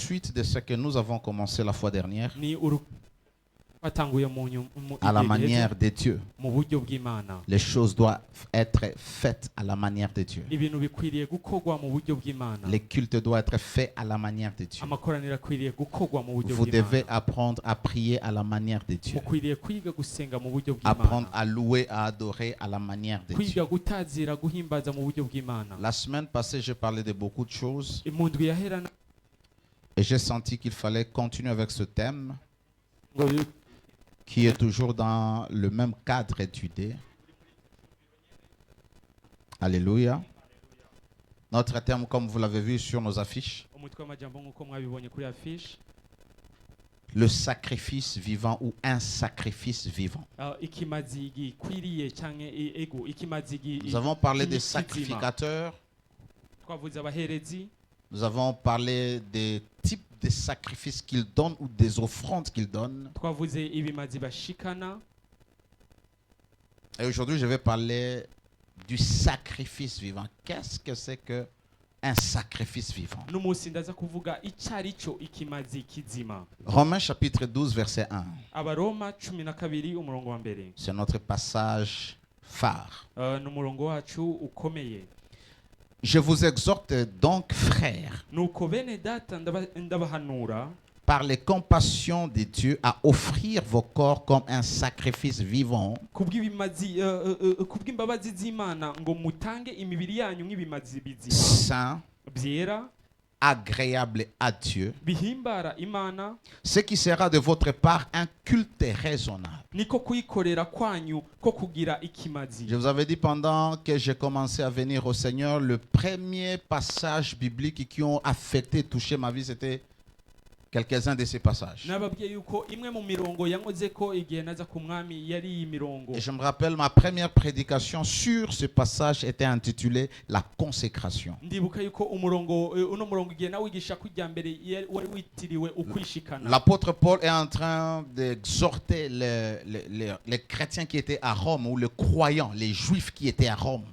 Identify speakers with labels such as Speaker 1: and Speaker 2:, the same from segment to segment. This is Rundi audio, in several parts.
Speaker 1: suite de ce que nous avons commencé la fois dernière, à la manière de Dieu. Les choses doivent être faites à la manière de Dieu. Les cultes doivent être faits à la manière de Dieu. Vous devez apprendre à prier à la manière de Dieu. Apprendre à louer, à adorer à la manière de Dieu. La semaine passée, j'ai parlé de beaucoup de choses. Et j'ai senti qu'il fallait continuer avec ce thème qui est toujours dans le même cadre étudié. Alléluia. Notre thème, comme vous l'avez vu sur nos affiches, le sacrifice vivant ou un sacrifice vivant. Nous avons parlé des sacrificateurs. Nous avons parlé des types de sacrifices qu'ils donnent ou des offrandes qu'ils donnent. Et aujourd'hui, je vais parler du sacrifice vivant. Qu'est-ce que c'est que un sacrifice vivant? Romains chapitre 12, verset 1. C'est notre passage phare. Je vous exhorte donc, frères, par les compassions de Dieu, à offrir vos corps comme un sacrifice vivant, saint, agréable à Dieu, ce qui sera de votre part un culte raisonnable. Je vous avais dit pendant que j'ai commencé à venir au Seigneur, le premier passage biblique qui ont affecté, touché ma vie, c'était quelques-uns de ces passages. Et je me rappelle, ma première prédication sur ce passage était intitulée « La consécration ». L'apôtre Paul est en train d'exhorter les chrétiens qui étaient à Rome, ou les croyants, les juifs qui étaient à Rome.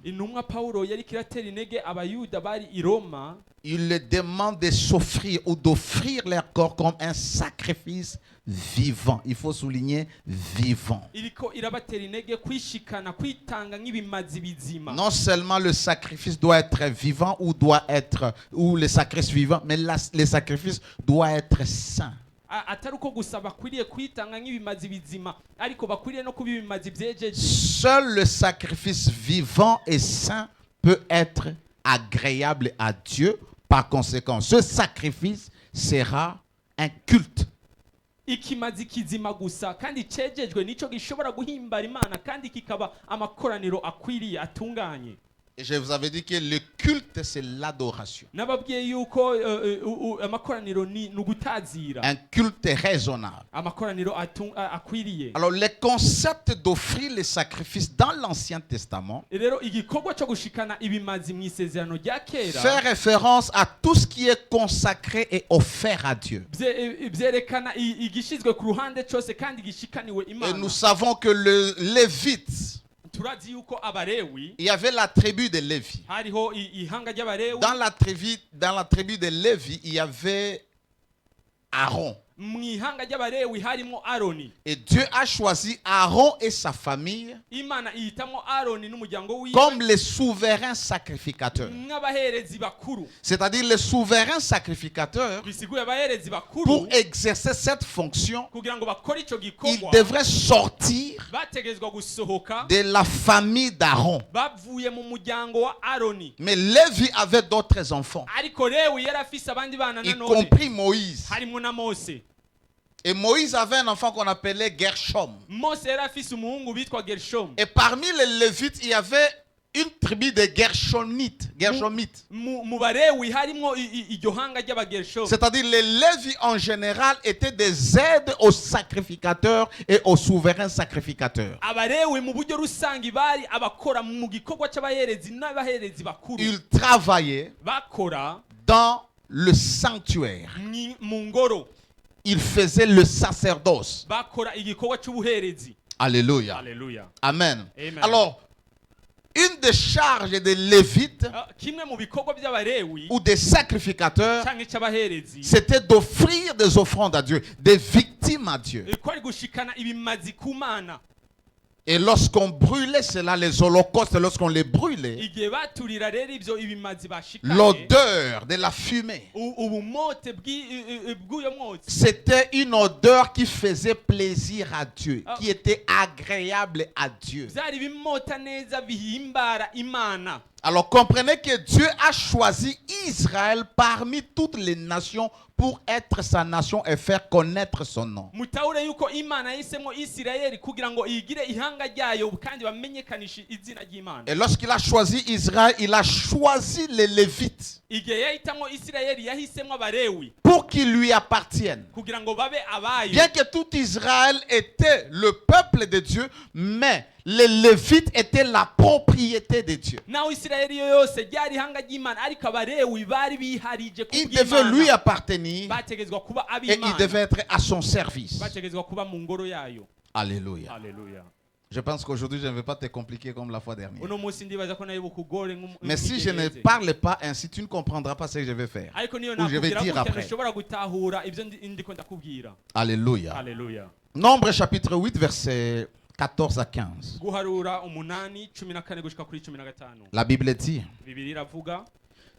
Speaker 1: Il les demande de s'offrir ou d'offrir leur corps comme un sacrifice vivant. Il faut souligner vivant. Non seulement le sacrifice doit être vivant ou le sacrifice vivant, mais le sacrifice doit être saint. Seul le sacrifice vivant et saint peut être agréable à Dieu. Par conséquent, ce sacrifice sera un culte. Et je vous avais dit que le culte, c'est l'adoration. Un culte raisonnable. Alors, le concept d'offrir les sacrifices dans l'Ancien Testament fait référence à tout ce qui est consacré et offert à Dieu. Et nous savons que le Lévite, il y avait la tribu de Lévi. Dans la tribu de Lévi, il y avait Aaron. Et Dieu a choisi Aaron et sa famille comme les souverains sacrificateurs. C'est-à-dire les souverains sacrificateurs, pour exercer cette fonction, ils devraient sortir de la famille d'Aaron. Mais Lévi avait d'autres enfants, y compris Moïse. Et Moïse avait un enfant qu'on appelait Gershom. Et parmi les Lévites, il y avait une tribu de Gershomites. C'est-à-dire les Lévis en général étaient des aides aux sacrificateurs et aux souverains sacrificateurs. Ils travaillaient dans le sanctuaire. Il faisait le sacerdoce. Alléluia.
Speaker 2: Alléluia.
Speaker 1: Amen.
Speaker 2: Amen.
Speaker 1: Alors, une des charges des Lévites ou des sacrificateurs, c'était d'offrir des offrandes à Dieu, des victimes à Dieu. Et lorsqu'on brûlait cela, les holocaustes, lorsqu'on les brûlait, l'odeur de la fumée, c'était une odeur qui faisait plaisir à Dieu, qui était agréable à Dieu. Alors comprenez que Dieu a choisi Israël parmi toutes les nations pour être sa nation et faire connaître son nom. Et lorsqu'il a choisi Israël, il a choisi les Lévites pour qu'ils lui appartiennent. Bien que tout Israël était le peuple de Dieu, mais les Lévites étaient la propriété de Dieu. Ils devaient lui appartenir et il devait être à son service. Alléluia. Je pense qu'aujourd'hui, je ne vais pas te compliquer comme la fois dernière. Mais si je ne parle pas ainsi, tu ne comprendras pas ce que je vais faire. Ou je vais dire après. Alléluia. Nombre chapitre 8, verset 14 à 15. La Bible dit: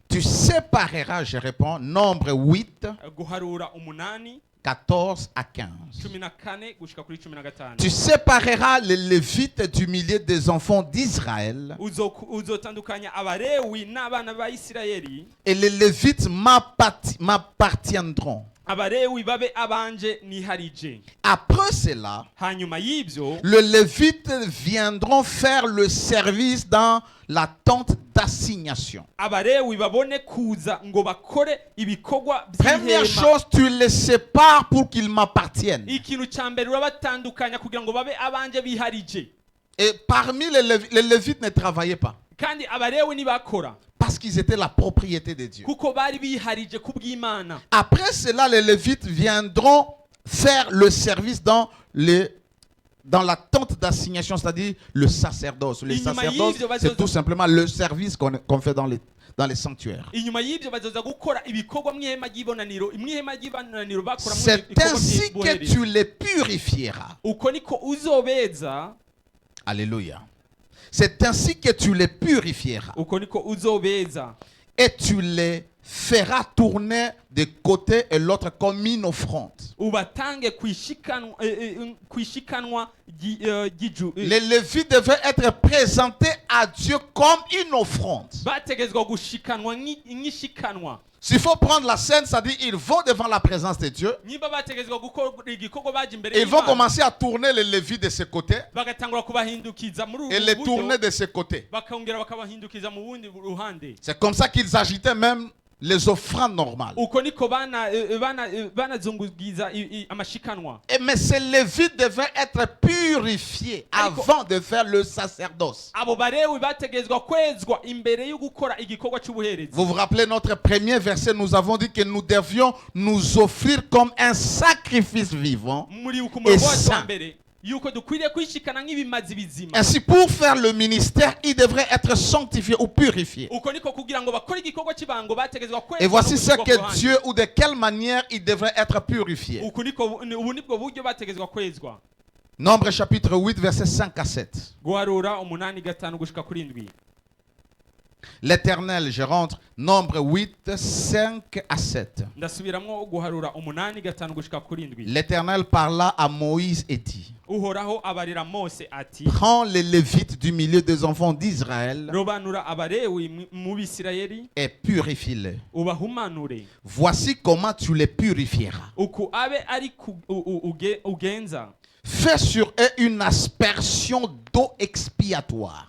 Speaker 1: tu sépareras, je réponds, Nombre 8, 14 à 15. Tu sépareras les Lévites du milieu des enfants d'Israël. Et les Lévites m'appartiendront. Après cela, les Lévites viendront faire le service dans la tente d'assignation. Première chose, tu les sépares pour qu'ils m'appartiennent. Et parmi les Lévites ne travaillaient pas. Parce qu'ils étaient la propriété de Dieu. Après cela, les Lévites viendront faire le service dans la tente d'assignation, c'est-à-dire le sacerdoce. Le sacerdoce, c'est tout simplement le service qu'on fait dans les sanctuaires. C'est ainsi que tu les purifieras. Alléluia. C'est ainsi que tu les purifieras. Et tu les feras tourner de côté et l'autre comme une offrande. Les Lévites devaient être présentés à Dieu comme une offrande. S'il faut prendre la scène, c'est-à-dire ils vont devant la présence de Dieu. Ils vont commencer à tourner les Lévites de ce côté et les tourner de ce côté. C'est comme ça qu'ils agitaient même les offrandes normales. Mais ces Lévites devaient être purifiés avant de faire le sacerdoce. Vous vous rappelez notre premier verset, nous avons dit que nous devions nous offrir comme un sacrifice vivant et saint. Ainsi, pour faire le ministère, il devrait être sanctifié ou purifié. Et voici ce que Dieu, ou de quelle manière il devrait être purifié. Nombre chapitre 8, versets 5 à 7. L'Éternel, je rentre, Nombre 8, 5 à 7. L'Éternel parla à Moïse et dit: prends les Lévites du milieu des enfants d'Israël et purifie-les. Voici comment tu les purifieras. Fais sur eux une aspersion d'eau expiatoire.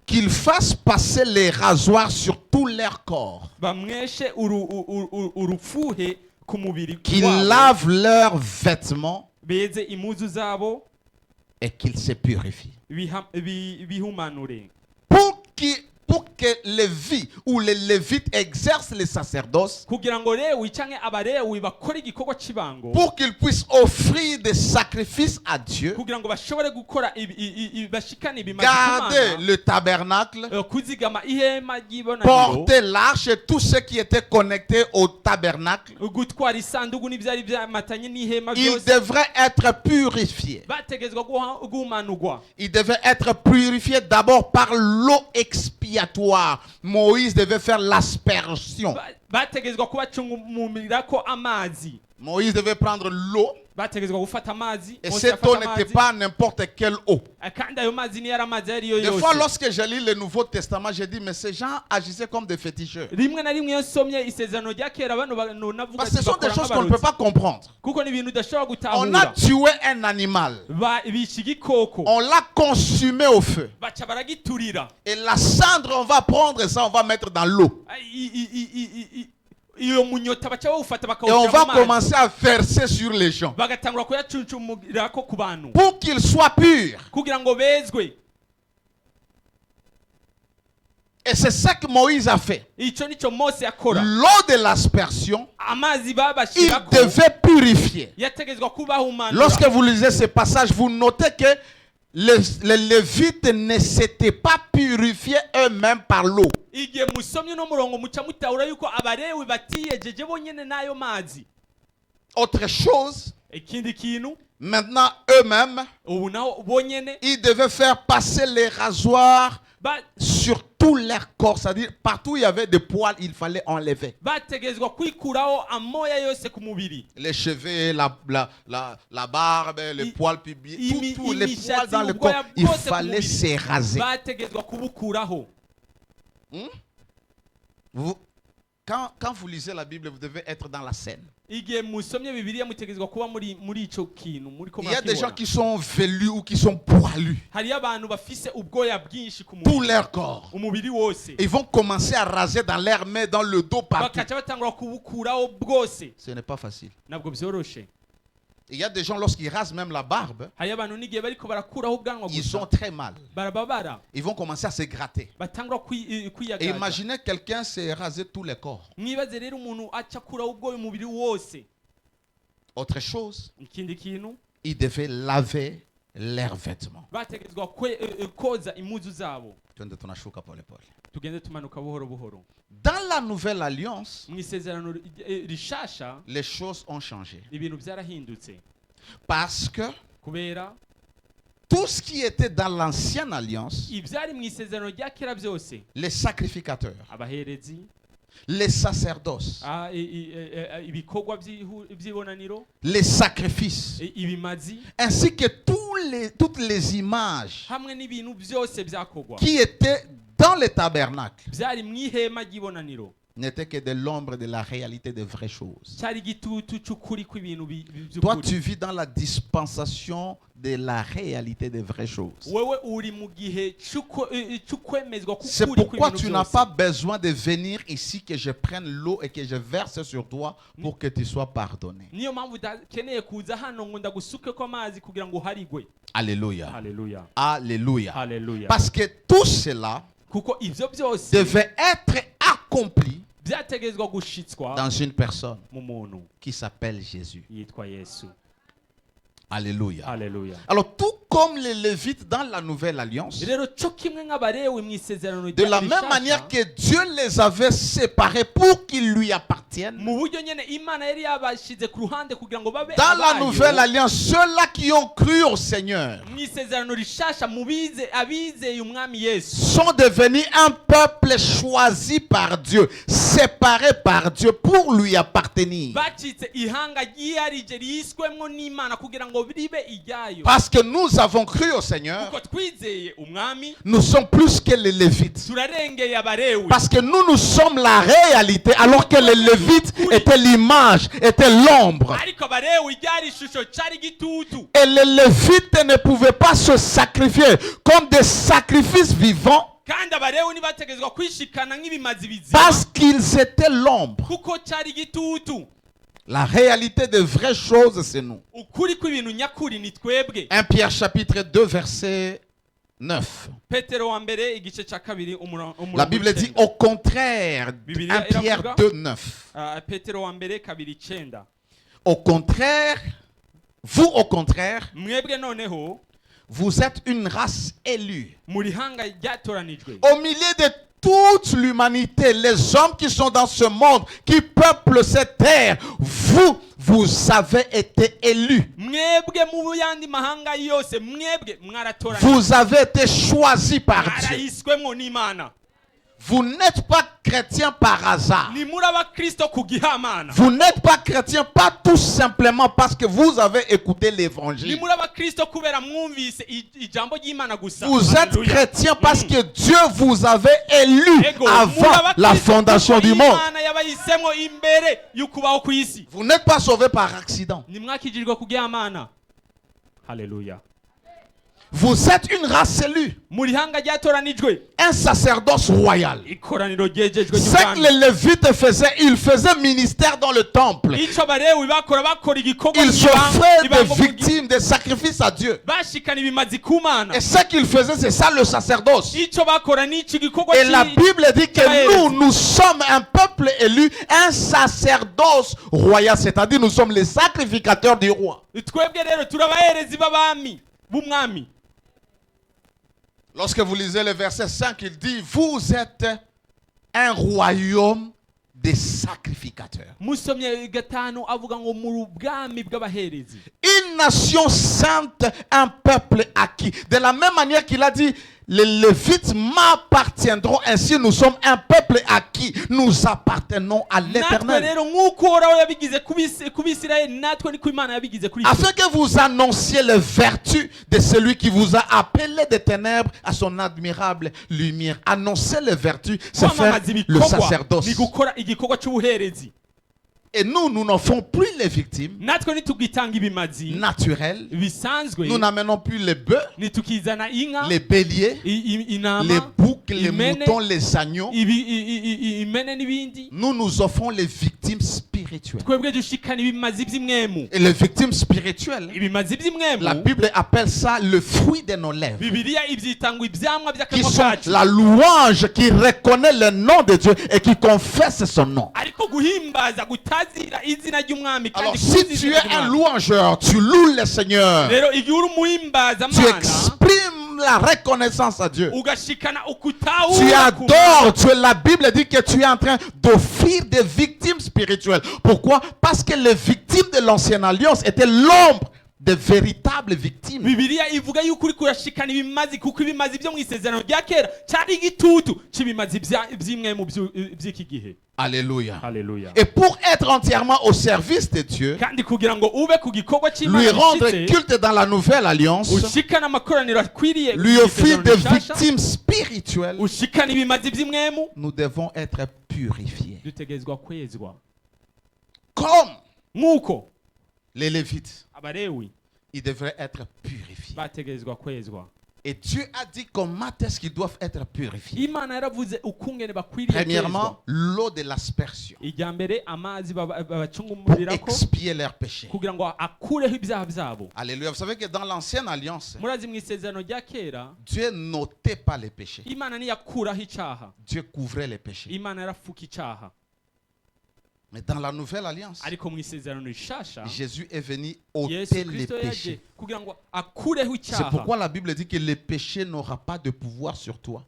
Speaker 1: Qu'ils fassent passer les rasoirs sur tout leur corps. Qu'ils lavent leurs vêtements et qu'ils se purifient. pour que Lévi ou les Lévites exercent les sacerdoces, pour qu'ils puissent offrir des sacrifices à Dieu, garder le tabernacle, porter l'arche et tout ce qui était connecté au tabernacle, ils devraient être purifiés. Ils devaient être purifiés d'abord par l'eau expiatoire. Moïse devait faire l'aspersion. Moïse devait prendre l'eau. Et cette eau n'était pas n'importe quelle eau. Des fois, lorsque je lis le Nouveau Testament, je dis, mais ces gens agissaient comme des féticheurs. Parce que ce sont des choses qu'on ne peut pas comprendre. On a tué un animal. On l'a consumé au feu. Et la cendre, on va prendre ça, on va mettre dans l'eau. Et on va commencer à verser sur les gens pour qu'ils soient purs. Et c'est ça que Moïse a fait. L'eau de l'aspersion, il devait purifier. Lorsque vous lisez ce passage, vous notez que les Lévites ne s'étaient pas purifiés eux-mêmes par l'eau. Autre chose, maintenant eux-mêmes, ils devaient faire passer les rasoirs sur tout leur corps, c'est-à-dire partout où il y avait des poils, il fallait enlever. Les cheveux, la barbe, les poils pubiens, tous les poils dans le corps, il fallait se raser. Quand vous lisez la Bible, vous devez être dans la scène. Il y a des gens qui sont velus ou qui sont poilus. Tout leur corps. Ils vont commencer à raser dans l'air, mais dans le dos partout. Ce n'est pas facile. Il y a des gens, lorsqu'ils rasent même la barbe, ils sont très mal. Ils vont commencer à se gratter. Et imaginez quelqu'un se raser tous les corps. Autre chose, ils devaient laver leurs vêtements. Dans la nouvelle alliance, les choses ont changé. Parce que tout ce qui était dans l'ancienne alliance, les sacrificateurs, les sacerdoces, les sacrifices, ainsi que toutes les images qui étaient dans le tabernacle, n'était que de l'ombre de la réalité des vraies choses. Toi, tu vis dans la dispensation de la réalité des vraies choses. C'est pourquoi tu n'as pas besoin de venir ici que je prenne l'eau et que je verse sur toi pour que tu sois pardonné. Alléluia. Alléluia. Alléluia. Alléluia. Parce que tout cela devait être accompli dans une personne qui s'appelle Jésus. Alléluia. Alléluia. Alors tout comme les Lévites dans la nouvelle alliance, de la même manière que Dieu les avait séparés pour qu'ils lui appartiennent, dans la nouvelle alliance, ceux-là qui ont cru au Seigneur sont devenus un peuple choisi par Dieu, séparé par Dieu pour lui appartenir. Parce que nous avons cru au Seigneur, nous sommes plus que les Lévites. Parce que nous sommes la réalité, alors que les Lévites étaient l'image, étaient l'ombre. Et les Lévites ne pouvaient pas se sacrifier comme des sacrifices vivants, parce qu'ils étaient l'ombre. La réalité des vraies choses, c'est nous. 1 Pierre chapitre 2 verset 9. La Bible dit au contraire, 1 Pierre 2, 9. Au contraire, vous au contraire, vous êtes une race élue. Au milieu de toute l'humanité, les hommes qui sont dans ce monde, qui peuplent cette terre, vous avez été élus. Vous avez été choisis par Dieu. Vous n'êtes pas chrétien par hasard. Vous n'êtes pas chrétien pas tout simplement parce que vous avez écouté l'évangile. Vous êtes chrétien parce que Dieu vous avait élu avant la fondation du monde. Vous n'êtes pas sauvé par accident.
Speaker 2: Alléluia.
Speaker 1: Vous êtes une race élue. Un sacerdoce royal. Ce que les Lévites faisaient, ils faisaient ministère dans le temple. Ils offraient des victimes, des sacrifices à Dieu. Et ce qu'ils faisaient, c'est ça le sacerdoce. Et la Bible dit que nous sommes un peuple élu, un sacerdoce royal. C'est-à-dire nous sommes les sacrificateurs du roi. Lorsque vous lisez le verset 5, il dit, vous êtes un royaume des sacrificateurs. Une nation sainte, un peuple acquis. De la même manière qu'il a dit, les Lévites m'appartiendront, ainsi nous sommes un peuple acquis. Nous appartenons à l'Éternel. Afin que vous annonciez les vertus de celui qui vous a appelé des ténèbres à son admirable lumière. Annoncer les vertus, c'est faire le sacerdoce. Et nous n'offrons plus les victimes naturelles. Nous n'amenons plus les bœufs, les béliers, les boucs, les moutons, les agneaux. Nous offrons les victimes spirituelles. Et les victimes spirituelles, la Bible appelle ça le fruit de nos lèvres. Qui sont la louange, qui reconnaît le nom de Dieu et qui confesse son nom. Alors si tu es un louangeur, tu loues le Seigneur, tu exprimes la reconnaissance à Dieu, tu adores, la Bible dit que tu es en train d'offrir des victimes spirituelles. Pourquoi? Parce que les victimes de l'ancienne alliance étaient l'ombre de véritables victimes. Alléluia.
Speaker 2: Alléluia.
Speaker 1: Et pour être entièrement au service de Dieu, lui rendre culte dans la nouvelle alliance, lui offrir des victimes spirituelles, nous devons être purifiés. Comme les Lévites, ils devraient être purifiés. Et Dieu a dit comment est-ce qu'ils doivent être purifiés. Premièrement, l'eau de l'aspersion pour expier leurs péchés. Alléluia. Vous savez que dans l'ancienne alliance, Dieu n'ôtait pas les péchés. Dieu couvrait les péchés. Mais dans la nouvelle alliance, Jésus est venu ôter les péchés. C'est pourquoi la Bible dit que le péché n'aura pas de pouvoir sur toi.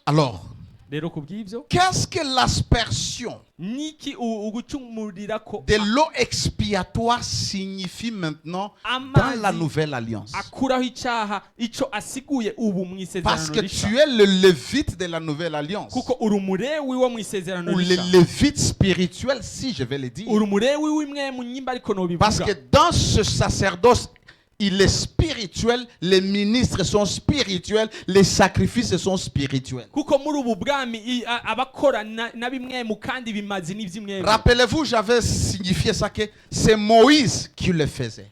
Speaker 1: Alors, qu'est-ce que l'aspersion de l'eau expiatoire signifie maintenant dans la nouvelle alliance? Parce que tu es le lévite de la nouvelle alliance, ou le lévite spirituel, si je vais le dire. Parce que dans ce sacerdoce, il est spirituel, les ministres sont spirituels, les sacrifices sont spirituels. Rappelez-vous, j'avais signifié ça que c'est Moïse qui le faisait.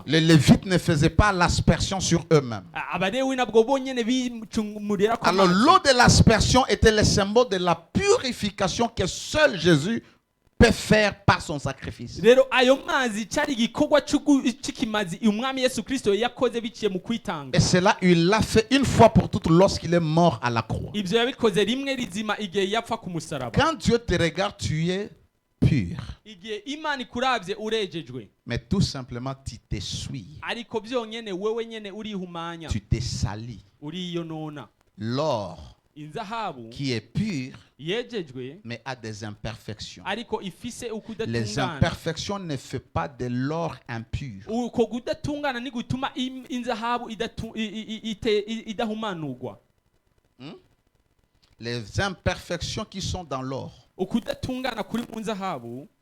Speaker 1: Les Lévites ne faisaient pas l'aspersion sur eux-mêmes. Alors l'eau de l'aspersion était le symbole de la purification que seul Jésus peut faire par son sacrifice. Et cela, il l'a fait une fois pour toutes lorsqu'il est mort à la croix. Quand Dieu te regarde, tu es pur. Mais tout simplement, tu t'essuies. Tu t'es sali. L'or qui est pur, mais a des imperfections. Les imperfections ne font pas de l'or impur. Les imperfections qui sont dans l'or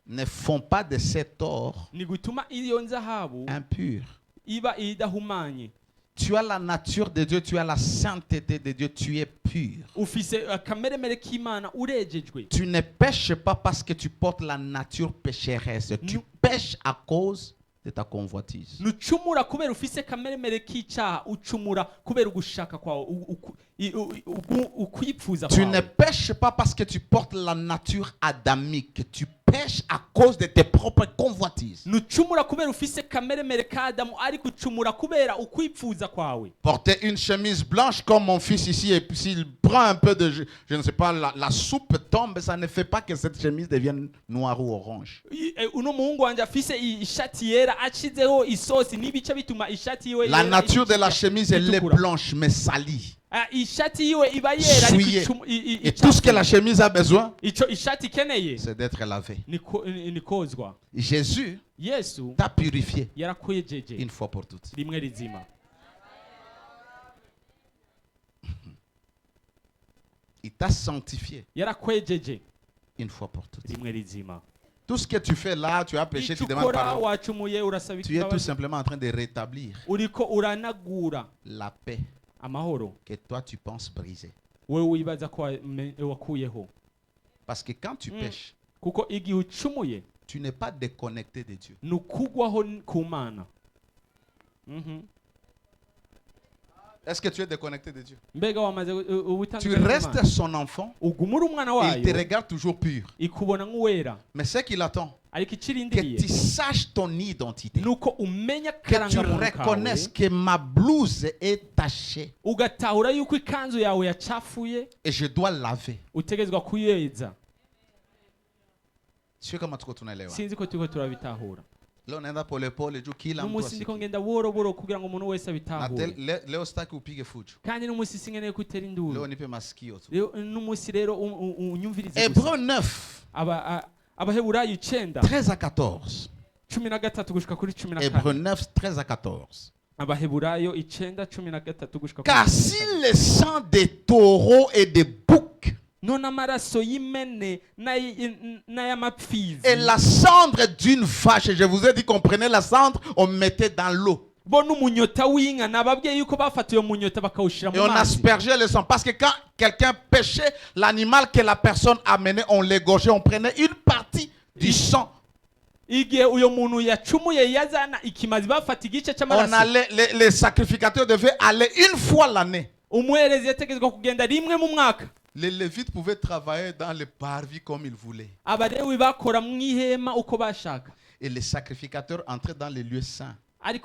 Speaker 1: ne font pas de cet or impur. Tu as la nature de Dieu, tu as la sainteté de Dieu, tu es pur. Tu ne pêches pas parce que tu portes la nature pécheresse. Tu pêches à cause de ta convoitise. Tu ne pêches pas parce que tu portes la nature adamique. Tu pêches à cause de tes propres convoitises. Porter une chemise blanche comme mon fils ici, et puis s'il prend un peu de, je ne sais pas, la soupe tombe, ça ne fait pas que cette chemise devienne noire ou orange. La nature de la chemise, elle est blanche mais salie. Souillée. Et tout ce que la chemise a besoin, c'est d'être lavé. Jésus t'a purifié une fois pour toutes. Il t'a sanctifié une fois pour toutes. Tout ce que tu fais là, tu as péché, tu demandes pardon. Tu es tout simplement en train de rétablir la paix que toi tu penses briser. Parce que quand tu pêches, tu n'es pas déconnecté de Dieu. Est-ce que tu es déconnecté de Dieu? Tu restes son enfant. Il te regarde toujours pur. Mais ce qu'il attend, que tu saches ton identité. Que tu reconnaisses que ma blouse est tachée. Et je dois laver. Sio kama tuko tunaelewa. Leo naenda pole pole juu kila mtu asikie. Leo sitaki upige fujo. Leo nipe masikio tu. Hébreux 9. Abaheburayo 9 13 à 14. Hébreux 9 13 à 14. Car si le sang des taureaux et des boucs et la cendre d'une vache, je vous ai dit qu'on prenait la cendre, on mettait dans l'eau. Et on aspergeait le sang. Parce que quand quelqu'un pêchait, l'animal que la personne amenait, on l'égorgeait, on prenait une partie du sang. Les sacrificateurs devaient aller une fois l'année. Les Lévites pouvaient travailler dans les parvis comme ils voulaient. Et les sacrificateurs entraient dans les lieux saints. Et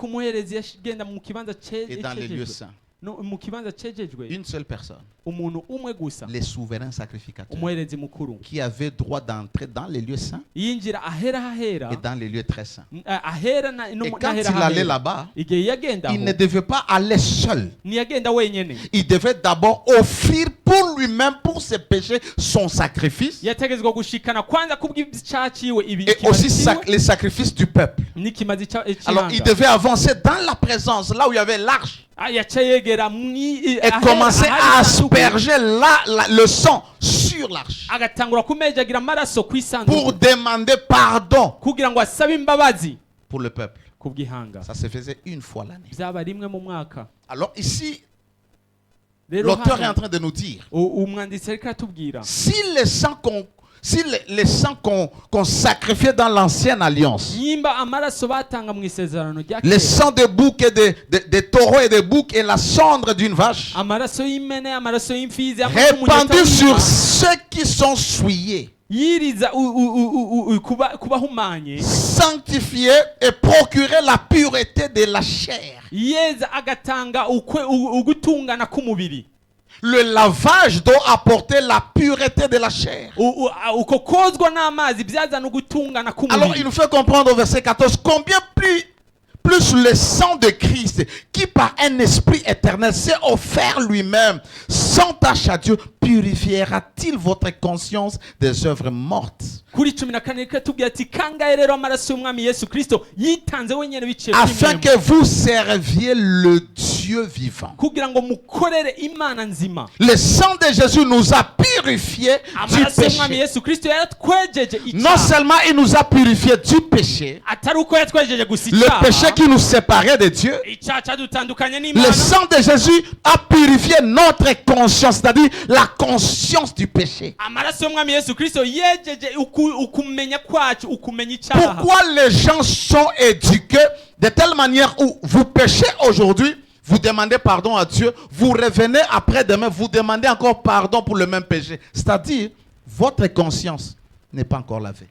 Speaker 1: dans les lieux saints. Une seule personne, les souverains sacrificateurs, qui avaient droit d'entrer dans les lieux saints et dans les lieux très saints. Et quand il allait là-bas, il ne devait pas aller seul. Il devait d'abord offrir pour lui-même, pour ses péchés, son sacrifice et aussi les sacrifices du peuple. Alors il devait avancer dans la présence, là où il y avait l'arche, et commencer à asperger le sang sur l'arche pour demander pardon pour le peuple. Ça se faisait une fois l'année. Alors ici, l'auteur est en train de nous dire, si les sangs qu'on sacrifiait dans l'ancienne alliance, les sangs de boucs et de taureaux et de boucs et la cendre d'une vache, répandus sur ceux qui sont souillés, sanctifier et procurer la pureté de la chair. Le lavage doit apporter la pureté de la chair. Alors il nous fait comprendre au verset 14 combien plus le sang de Christ, qui par un esprit éternel s'est offert lui-même sans tâche à Dieu, purifiera-t-il votre conscience des œuvres mortes, afin que vous serviez le Dieu vivant. Le sang de Jésus nous a purifiés du péché. Non seulement il nous a purifiés du péché, le péché qui nous séparait de Dieu, le sang de Jésus a purifié notre conscience, c'est-à-dire la conscience du péché. Pourquoi les gens sont éduqués de telle manière où vous péchez aujourd'hui, vous demandez pardon à Dieu, vous revenez après-demain, vous demandez encore pardon pour le même péché. C'est-à-dire, votre conscience n'est pas encore lavée.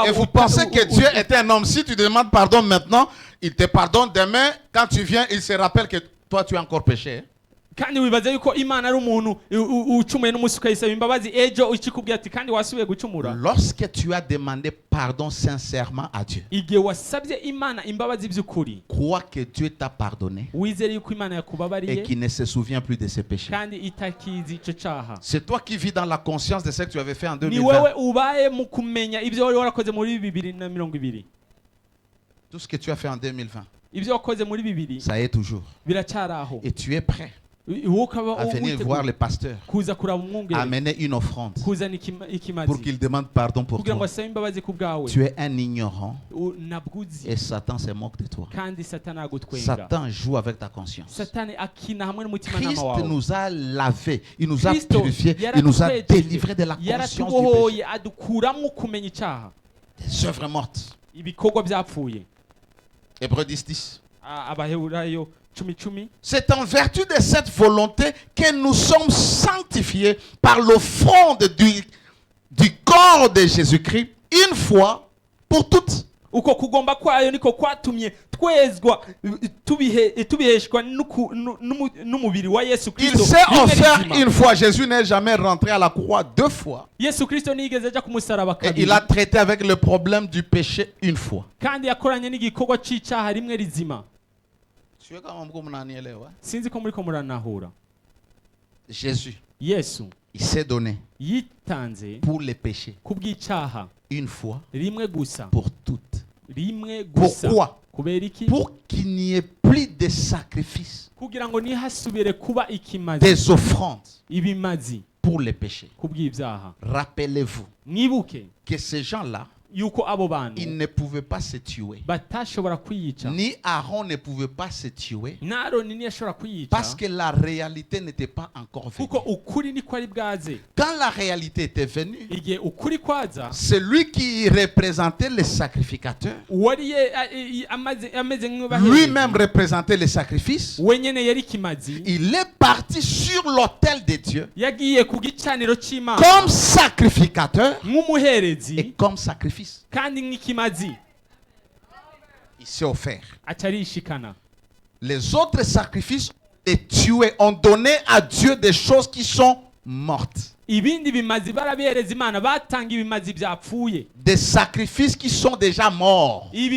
Speaker 1: Et vous pensez que Dieu est un homme. Si tu demandes pardon maintenant, il te pardonne. Demain, quand tu viens, il se rappelle que toi, tu as encore péché. Lorsque tu as demandé pardon sincèrement à Dieu, crois que Dieu t'a pardonné et qu'il ne se souvient plus de ses péchés. C'est toi qui vis dans la conscience de ce que tu avais fait en 2020. Tout ce que tu as fait en 2020, ça y est toujours. Et tu es prêt à venir voir le pasteur, amener une offrande pour qu'il demande pardon pour toi. Tu es un ignorant et Satan se moque de toi. Satan joue avec ta conscience. Christ nous a lavé, il nous a purifié, il nous a délivré de la conscience du péché, des œuvres mortes. Hébreux 10. C'est en vertu de cette volonté que nous sommes sanctifiés par l'offrande du corps de Jésus-Christ une fois pour toutes. Il s'est offert une fois. Jésus n'est jamais rentré à la croix deux fois. Et il a traité avec le problème du péché une fois. Jésus, il s'est donné pour les péchés une fois pour toutes. Pourquoi? Pour qu'il n'y ait plus de sacrifices, des offrandes pour les péchés. Rappelez-vous que ces gens-là, ils ne pouvaient pas se tuer. Ni Aaron ne pouvait pas se tuer parce que la réalité n'était pas encore venue. Quand la réalité était venue, celui qui représentait les sacrificateurs, lui-même représentait les sacrifices. Il est parti sur l'autel de Dieu comme sacrificateur et comme sacrifice. Il s'est offert. Les autres sacrifices ont tués, ont donné à Dieu des choses qui sont mortes. Des sacrifices qui sont déjà morts. Et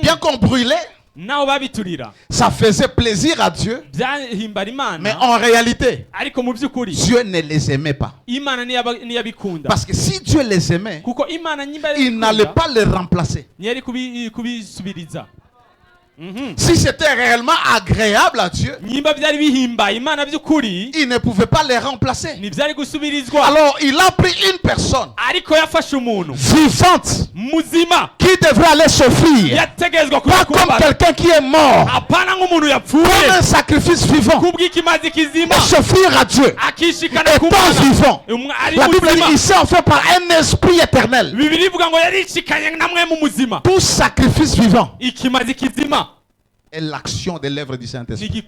Speaker 1: bien qu'on brûlait, ça faisait plaisir à Dieu, mais en réalité, Dieu ne les aimait pas. Parce que si Dieu les aimait, il n'allait pas les remplacer. Si c'était réellement agréable à Dieu, il ne pouvait pas les remplacer. Alors il a pris une personne vivante qui devrait aller s'offrir, pas comme quelqu'un qui est mort, comme un sacrifice vivant, mais s'offrir à Dieu étant vivant. La Bible dit qu'il s'est offert par un esprit éternel. Tout sacrifice vivant est l'action des lèvres du Saint-Esprit.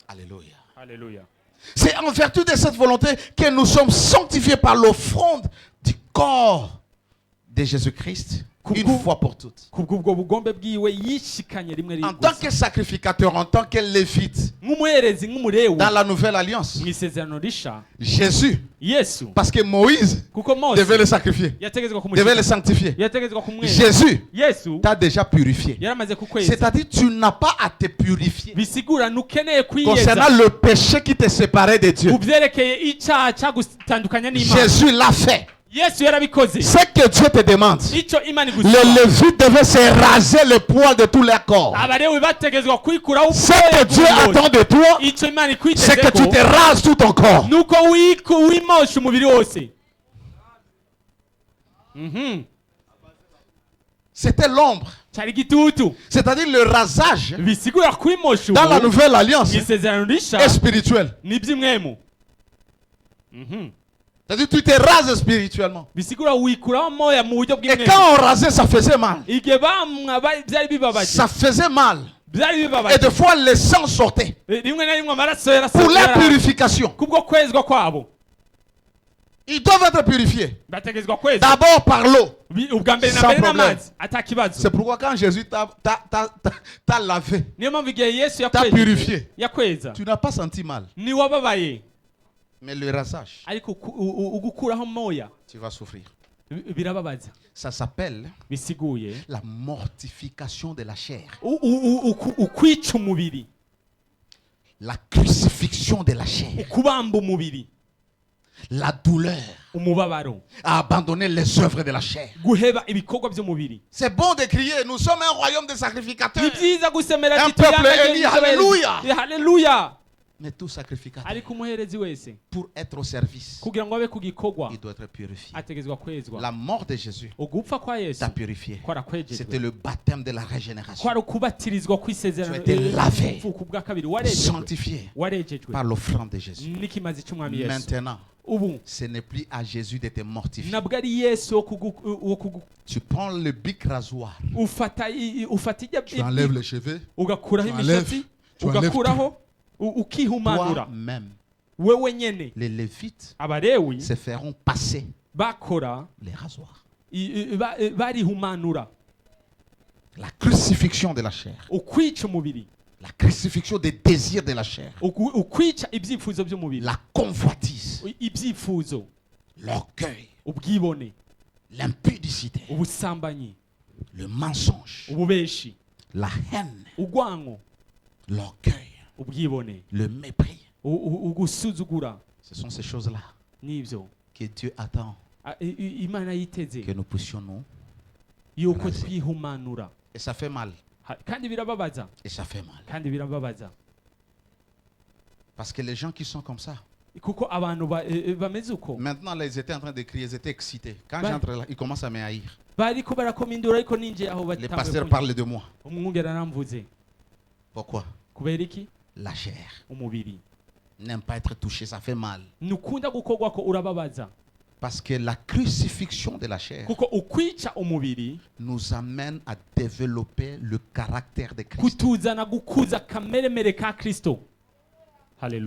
Speaker 1: Alléluia.
Speaker 2: Alléluia.
Speaker 1: C'est en vertu de cette volonté que nous sommes sanctifiés par l'offrande du corps de Jésus-Christ une fois pour toutes. En tant que sacrificateur, en tant que lévite, dans la nouvelle alliance, Jésus, parce que Moïse devait le sacrifier, devait le sanctifier. Jésus t'a déjà purifié. C'est-à-dire tu n'as pas à te purifier concernant le péché qui te séparait de Dieu. Jésus l'a fait. Ce que Dieu te demande, le Lévite devait se raser le poil de tous les corps. Ce que Dieu attend de toi, c'est que tu te rases tout ton corps. C'était l'ombre. C'est-à-dire le rasage dans la nouvelle alliance est spirituel. C'est-à-dire tu te rases spirituellement. Et quand on rasait, ça faisait mal. Ça faisait mal. Et des fois, le sang sortait. Pour la purification. Ils doivent être purifiés. D'abord par l'eau. Sans problème. C'est pourquoi quand Jésus t'a lavé, t'a purifié, tu n'as pas senti mal. Mais le rasage, tu vas souffrir. Ça s'appelle la mortification de la chair. La crucifixion de la chair. La douleur à abandonner les œuvres de la chair. C'est bon de crier, nous sommes un royaume de sacrificateurs. Un peuple élu, alléluia. Mais tout sacrificateur, pour être au service, il doit être purifié. La mort de Jésus t'a purifié. C'était le baptême de la régénération. Tu as été lavé, sanctifié par l'offrande de Jésus. Maintenant, ce n'est plus à Jésus de te mortifier. Tu prends le bic rasoir. Tu enlèves les cheveux. Tu enlèves tout. Toi-même, les Lévites se feront passer les rasoirs. La crucifixion de la chair. La crucifixion des désirs de la chair. La convoitise. L'orgueil. L'impudicité. Le mensonge. La haine. L'orgueil. Le mépris. Ce sont ces choses-là que Dieu attend que nous puissions nous raser. Et ça fait mal. Et ça fait mal. Parce que les gens qui sont comme ça, maintenant là, ils étaient en train de crier, ils étaient excités. Quand j'entre là, ils commencent à me haïr. Les pasteurs parlent de moi. Pourquoi? La chair n'aime pas être touchée, ça fait mal. Parce que la crucifixion de la chair nous amène à développer le caractère de Christ.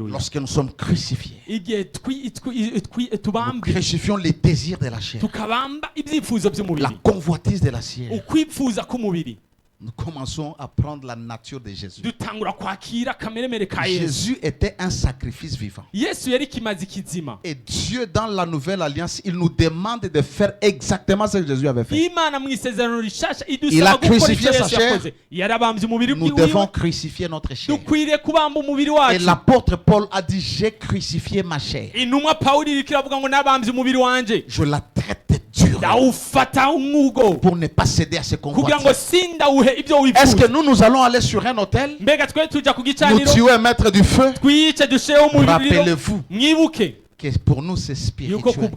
Speaker 1: Lorsque nous sommes crucifiés, nous crucifions les désirs de la chair, la convoitise de la chair. Nous commençons à prendre la nature de Jésus. Jésus était un sacrifice vivant. Et Dieu, dans la nouvelle alliance, il nous demande de faire exactement ce que Jésus avait fait. Il a crucifié sa chair. Nous devons crucifier notre chair. Et l'apôtre Paul a dit, j'ai crucifié ma chair. Je la traite dur pour ne pas céder à ce convoitises. Est-ce que nous allons aller sur un hôtel, nous tuer un maître du feu? Rappelez-vous que pour nous c'est spirituel.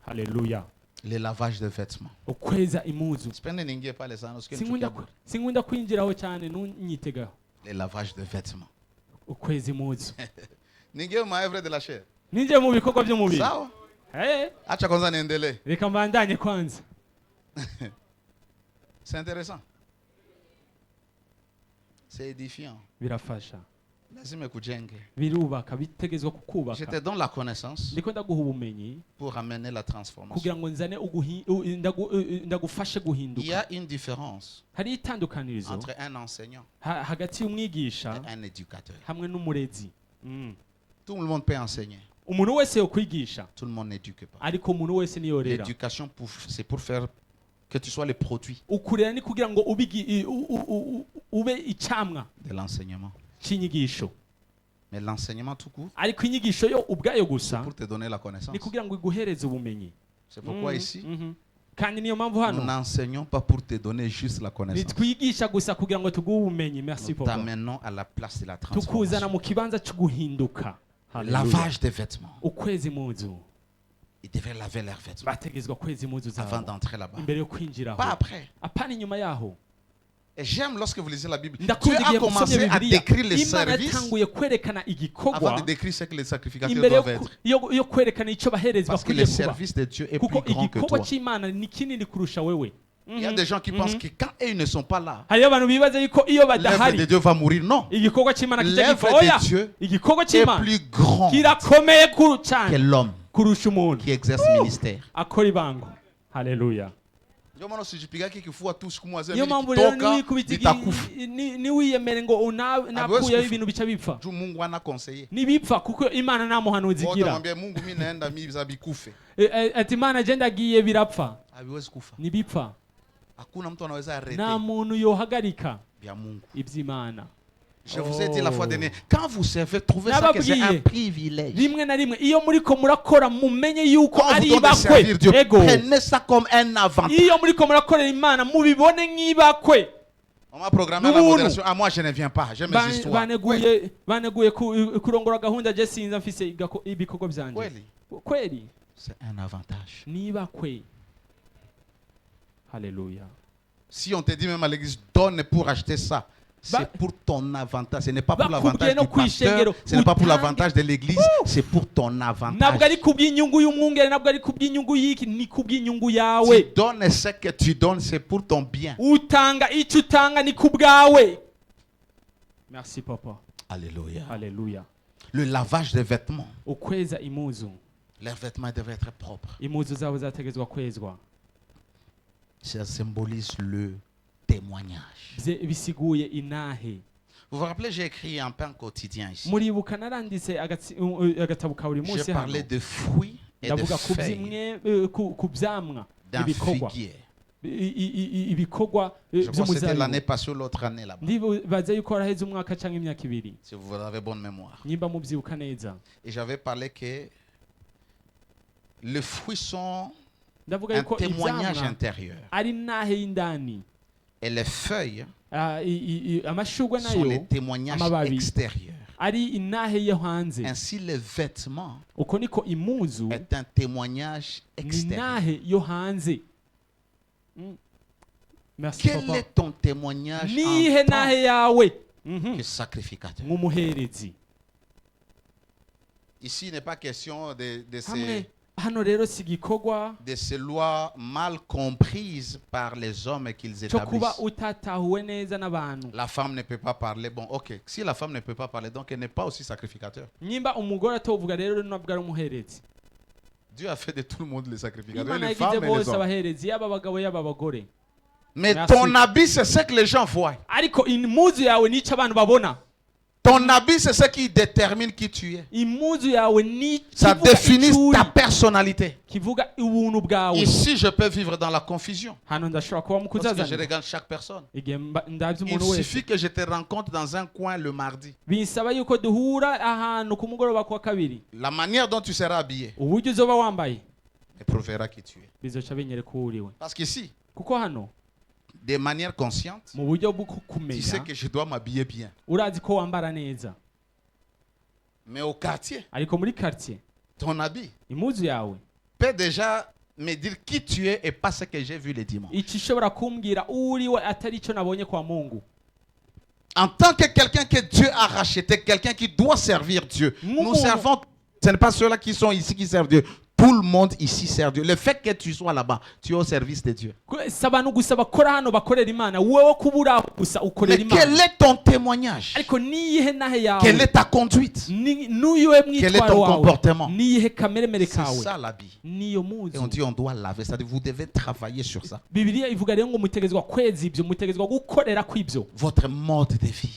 Speaker 2: Alléluia.
Speaker 1: Le lavage de vêtements. Le lavage de vêtements. Ninge maevre de la chair. Sawa? Acha kwanza niendelee. C'est intéressant. C'est édifiant. J'étais dans la connaissance pour amener la transformation. Il y a une différence entre un enseignant et un éducateur. Tout le monde peut enseigner. Tout le monde n'éduque pas. L'éducation, c'est pour faire que tu sois le produit de l'enseignement. Mais l'enseignement tout court, c'est pour te donner la connaissance. C'est pourquoi ici, nous n'enseignons pas pour te donner juste la connaissance. Nous t'amenons à la place de la transformation. Lavage des vêtements. Ils devaient laver leurs vêtements avant d'entrer là-bas. Pas après. Et j'aime lorsque vous lisez la Bible. Dieu a commencé à décrire les services avant de décrire ce que les sacrificateurs doivent être. Parce que le service de Dieu est plus grand que toi. Il y a des gens qui pensent que quand ils ne sont pas là, l'œuvre de Dieu va mourir. Non. L'œuvre de Dieu est plus grand que l'homme qui exerce le ministère.
Speaker 2: Haleluya.
Speaker 1: Niyo mpamvu rero
Speaker 2: niwiyemere ngo unakuyeho ibintu bica bipfa nibipfa kuko Imana nta muhanuzi igira. Ati Imana je ndagiye birapfa nibipfa. Nta muntu yohagarika iby'Imana.
Speaker 1: Je vous ai dit la fois dernière, quand vous servez, trouvez ça que c'est un privilège. Quand vous devez servir Dieu, prenez ça comme un avantage. On m'a programmé la modération. Ah, moi, je ne viens pas. J'aime mes histoires. C'est un avantage.
Speaker 2: Alléluia.
Speaker 1: Si on te dit même à l'église, donne pour acheter ça. C'est pour ton avantage. Ce n'est pas pour l'avantage du pasteur. Ce n'est pas pour l'avantage de l'église. C'est pour ton avantage. Tu donnes ce que tu donnes, c'est pour ton bien.
Speaker 2: Merci, papa.
Speaker 1: Alléluia.
Speaker 2: Alléluia.
Speaker 1: Le lavage des vêtements. Leurs vêtements devraient être propres. Ça symbolise le témoignage. Vous vous rappelez, j'ai écrit un pain quotidien ici. J'ai parlé de fruits et de feuilles d'un figuier. Je crois que c'était l'année passée ou l'autre année là-bas. Si vous avez bonne mémoire. Et j'avais parlé que les fruits sont un témoignage intérieur. Et les feuilles sont les témoignages extérieurs. Ainsi, le vêtement est un témoignage extérieur.
Speaker 2: Merci,
Speaker 1: quel
Speaker 2: papa.
Speaker 1: est ton témoignage en tant que sacrificateur? Ici, il n'est pas question de ces lois mal comprises par les hommes qu'ils établissent. La femme ne peut pas parler. Bon, ok. Si la femme ne peut pas parler, donc elle n'est pas aussi sacrificateur. Dieu a fait de tout le monde les sacrificateurs, les femmes et les hommes. Mais ton habit, c'est ce que les gens voient. Ton habit, c'est ce qui détermine qui tu es. Ça définit ta personnalité. Ici, je peux vivre dans la confusion. Parce que je regarde chaque personne. Il suffit que je te rencontre dans un coin le mardi. La manière dont tu seras habillé prouvera qui tu es. Parce qu'ici, de manière consciente, tu sais que je dois m'habiller bien. Mais au quartier, ton habit peut déjà me dire qui tu es et pas ce que j'ai vu le dimanche. En tant que quelqu'un que Dieu a racheté, quelqu'un qui doit servir Dieu, nous servons, ce n'est pas ceux-là qui sont ici qui servent Dieu. Tout le monde ici sert Dieu. Le fait que tu sois là-bas, tu es au service de Dieu. Mais quel est ton témoignage? Quelle est ta conduite? Quel est ton comportement? C'est ça la vie. Et on dit on doit laver. C'est-à-dire vous devez travailler sur ça. Votre mode de vie.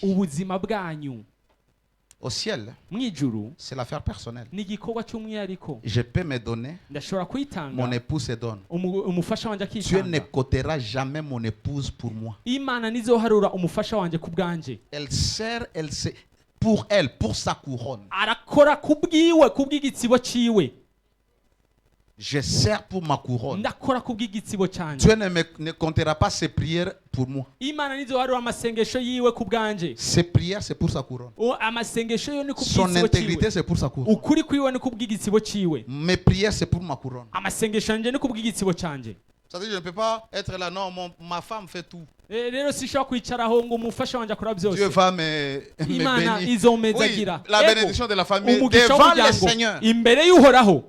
Speaker 1: Au ciel, c'est l'affaire personnelle. Je peux me donner, mon épouse se donne. Dieu ne coûtera jamais mon épouse pour moi. Elle sert, pour elle, pour sa couronne. Je sers pour ma couronne. Dieu ne comptera pas ses prières pour moi. Ses prières, c'est pour sa couronne. Son intégrité, c'est pour sa couronne. Mes prières, c'est pour ma couronne. C'est-à-dire je ne peux pas être là, non, ma femme fait tout. Dieu va me bénir. Oui, la bénédiction de la famille devant le Seigneur.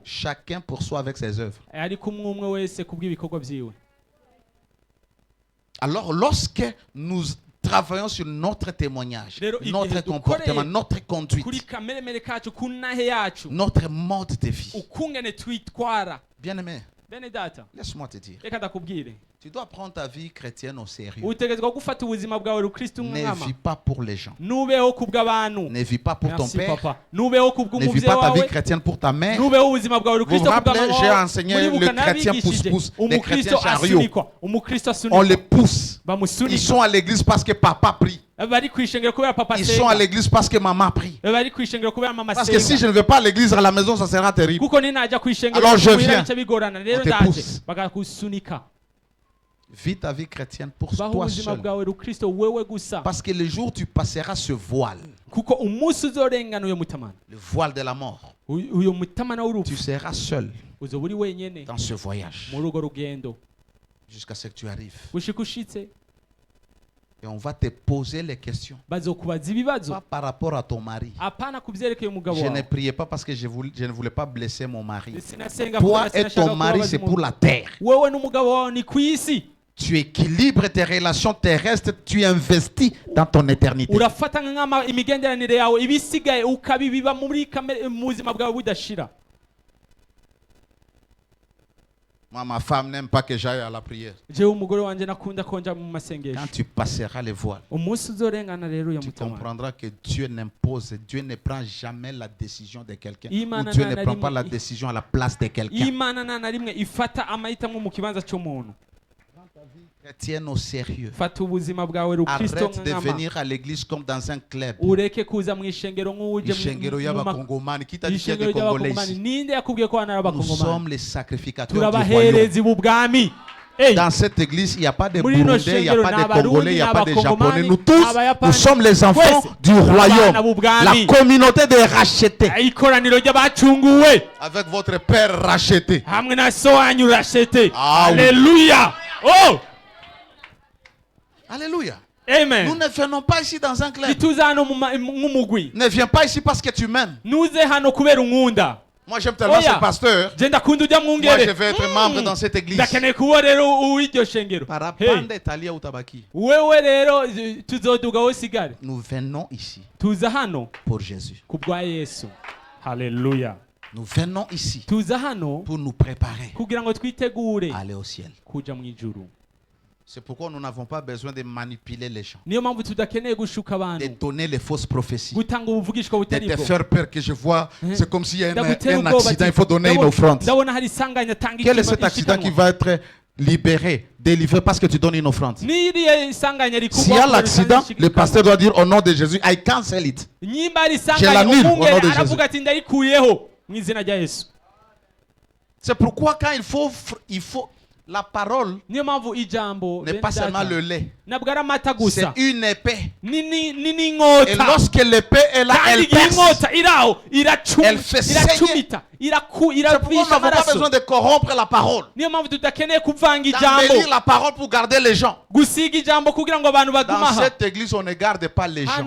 Speaker 1: Chacun pour soi avec ses œuvres. Alors lorsque nous travaillons sur notre témoignage, notre comportement, notre conduite, notre mode de vie, bien aimé, laisse-moi te dire, tu dois prendre ta vie chrétienne au sérieux. Ne vis pas pour les gens. Ne vis pas pour ton père. Ne vis pas ta vie chrétienne pour ta mère. Vous vous rappelez, j'ai enseigné le chrétien pousse-pousse, le chrétien chariot. On les pousse. Ils sont à l'église parce que papa prie. Ils sont à l'église parce que maman prie. Parce que si je ne vais pas à l'église, à la maison, ça sera terrible. Alors je viens. On te pousse. Vis ta vie chrétienne pour toi seul. Parce que le jour où tu passeras ce voile, le voile de la mort, tu seras seul dans ce voyage jusqu'à ce que tu arrives. Et on va te poser les questions. Pas par rapport à ton mari. Je ne priais pas parce que je ne voulais pas blesser mon mari. Toi et ton mari, c'est pour la terre. Tu équilibres tes relations terrestres, tu investis dans ton éternité. Moi, ma femme n'aime pas que j'aille à la prière. Quand tu passeras les voiles, tu comprendras que Dieu n'impose, Dieu ne prend jamais la décision de quelqu'un. Ou Dieu ne prend pas la décision à la place de quelqu'un. Chrétienne au sérieux. Arrête de venir à l'église comme dans un club. Nous sommes les sacrificateurs du royaume. Dans cette église, il n'y a pas de Burundais, il n'y a pas de Congolais, il n'y a pas de Japonais. Nous tous, nous sommes les enfants du royaume. La communauté des rachetés. Avec votre père racheté.
Speaker 2: Alléluia. Oh!
Speaker 1: Alléluia.
Speaker 2: Amen.
Speaker 1: Nous ne venons pas ici dans un club. Ne viens pas ici parce que tu m'aimes. Moi j'aime tellement ce pasteur. Moi je vais être membre dans cette église. Nous venons ici pour Jésus.
Speaker 2: Alléluia.
Speaker 1: Nous venons ici pour nous préparer à aller au ciel. C'est pourquoi nous n'avons pas besoin de manipuler les gens, de donner les fausses prophéties, de te faire peur que je vois. C'est comme s'il y a un accident, il faut donner une offrande. Quel est cet accident qui va être libéré, délivré parce que tu donnes une offrande? S'il y a l'accident, le pasteur doit dire au nom de Jésus, I cancel it. Je l'annule au nom de Jésus. C'est pourquoi quand il faut la parole n'est pas seulement le lait, c'est une épée. Et lorsque l'épée est là, elle perce, elle fait saigner. C'est pourquoi nous n'avons pas besoin de corrompre la parole, d'embellir la parole pour garder les gens. Dans cette église, on ne garde pas les gens.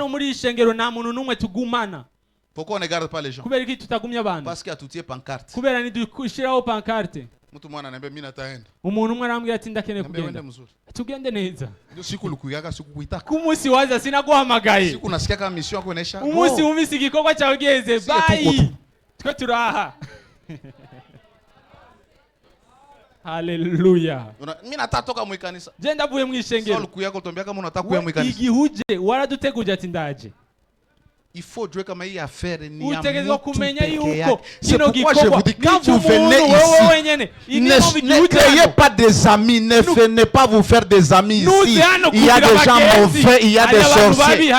Speaker 1: Pourquoi on ne garde pas les gens?
Speaker 2: Kubera iki tutagumya abantu?
Speaker 1: Parce qu'il y a tout pancarte.
Speaker 2: Kubera nidushiraho pancarte.
Speaker 1: Mtu mwana anambia mimi nataenda.
Speaker 2: Umuntu umwe arambwira ati ndakene kugenda. Tugende neza.
Speaker 1: Ndio siku lukuyaka siku kuitaka.
Speaker 2: Kumusi waza sinaguhamagaye.
Speaker 1: Siku nasikia kama mission yako inaisha.
Speaker 2: Umusi umisi igikorwa cyawe geze. Bye. Twe turaha. Haleluya.
Speaker 1: Mimi natatoka mu kanisa.
Speaker 2: Je ndavuye mu ishengero.
Speaker 1: Saul kuyako tombia kama unataka kuya mu kanisa.
Speaker 2: Igihuje waraduteguje ati ndaje.
Speaker 1: Il faut jouer comme il affaire ni
Speaker 2: ya mtu. C'est pourquoi je vous dis
Speaker 1: quand vous venez ici, ne créez pas des amis, ne venez pas vous faire des amis ici. Il y a des gens mauvais, il y a des sorciers.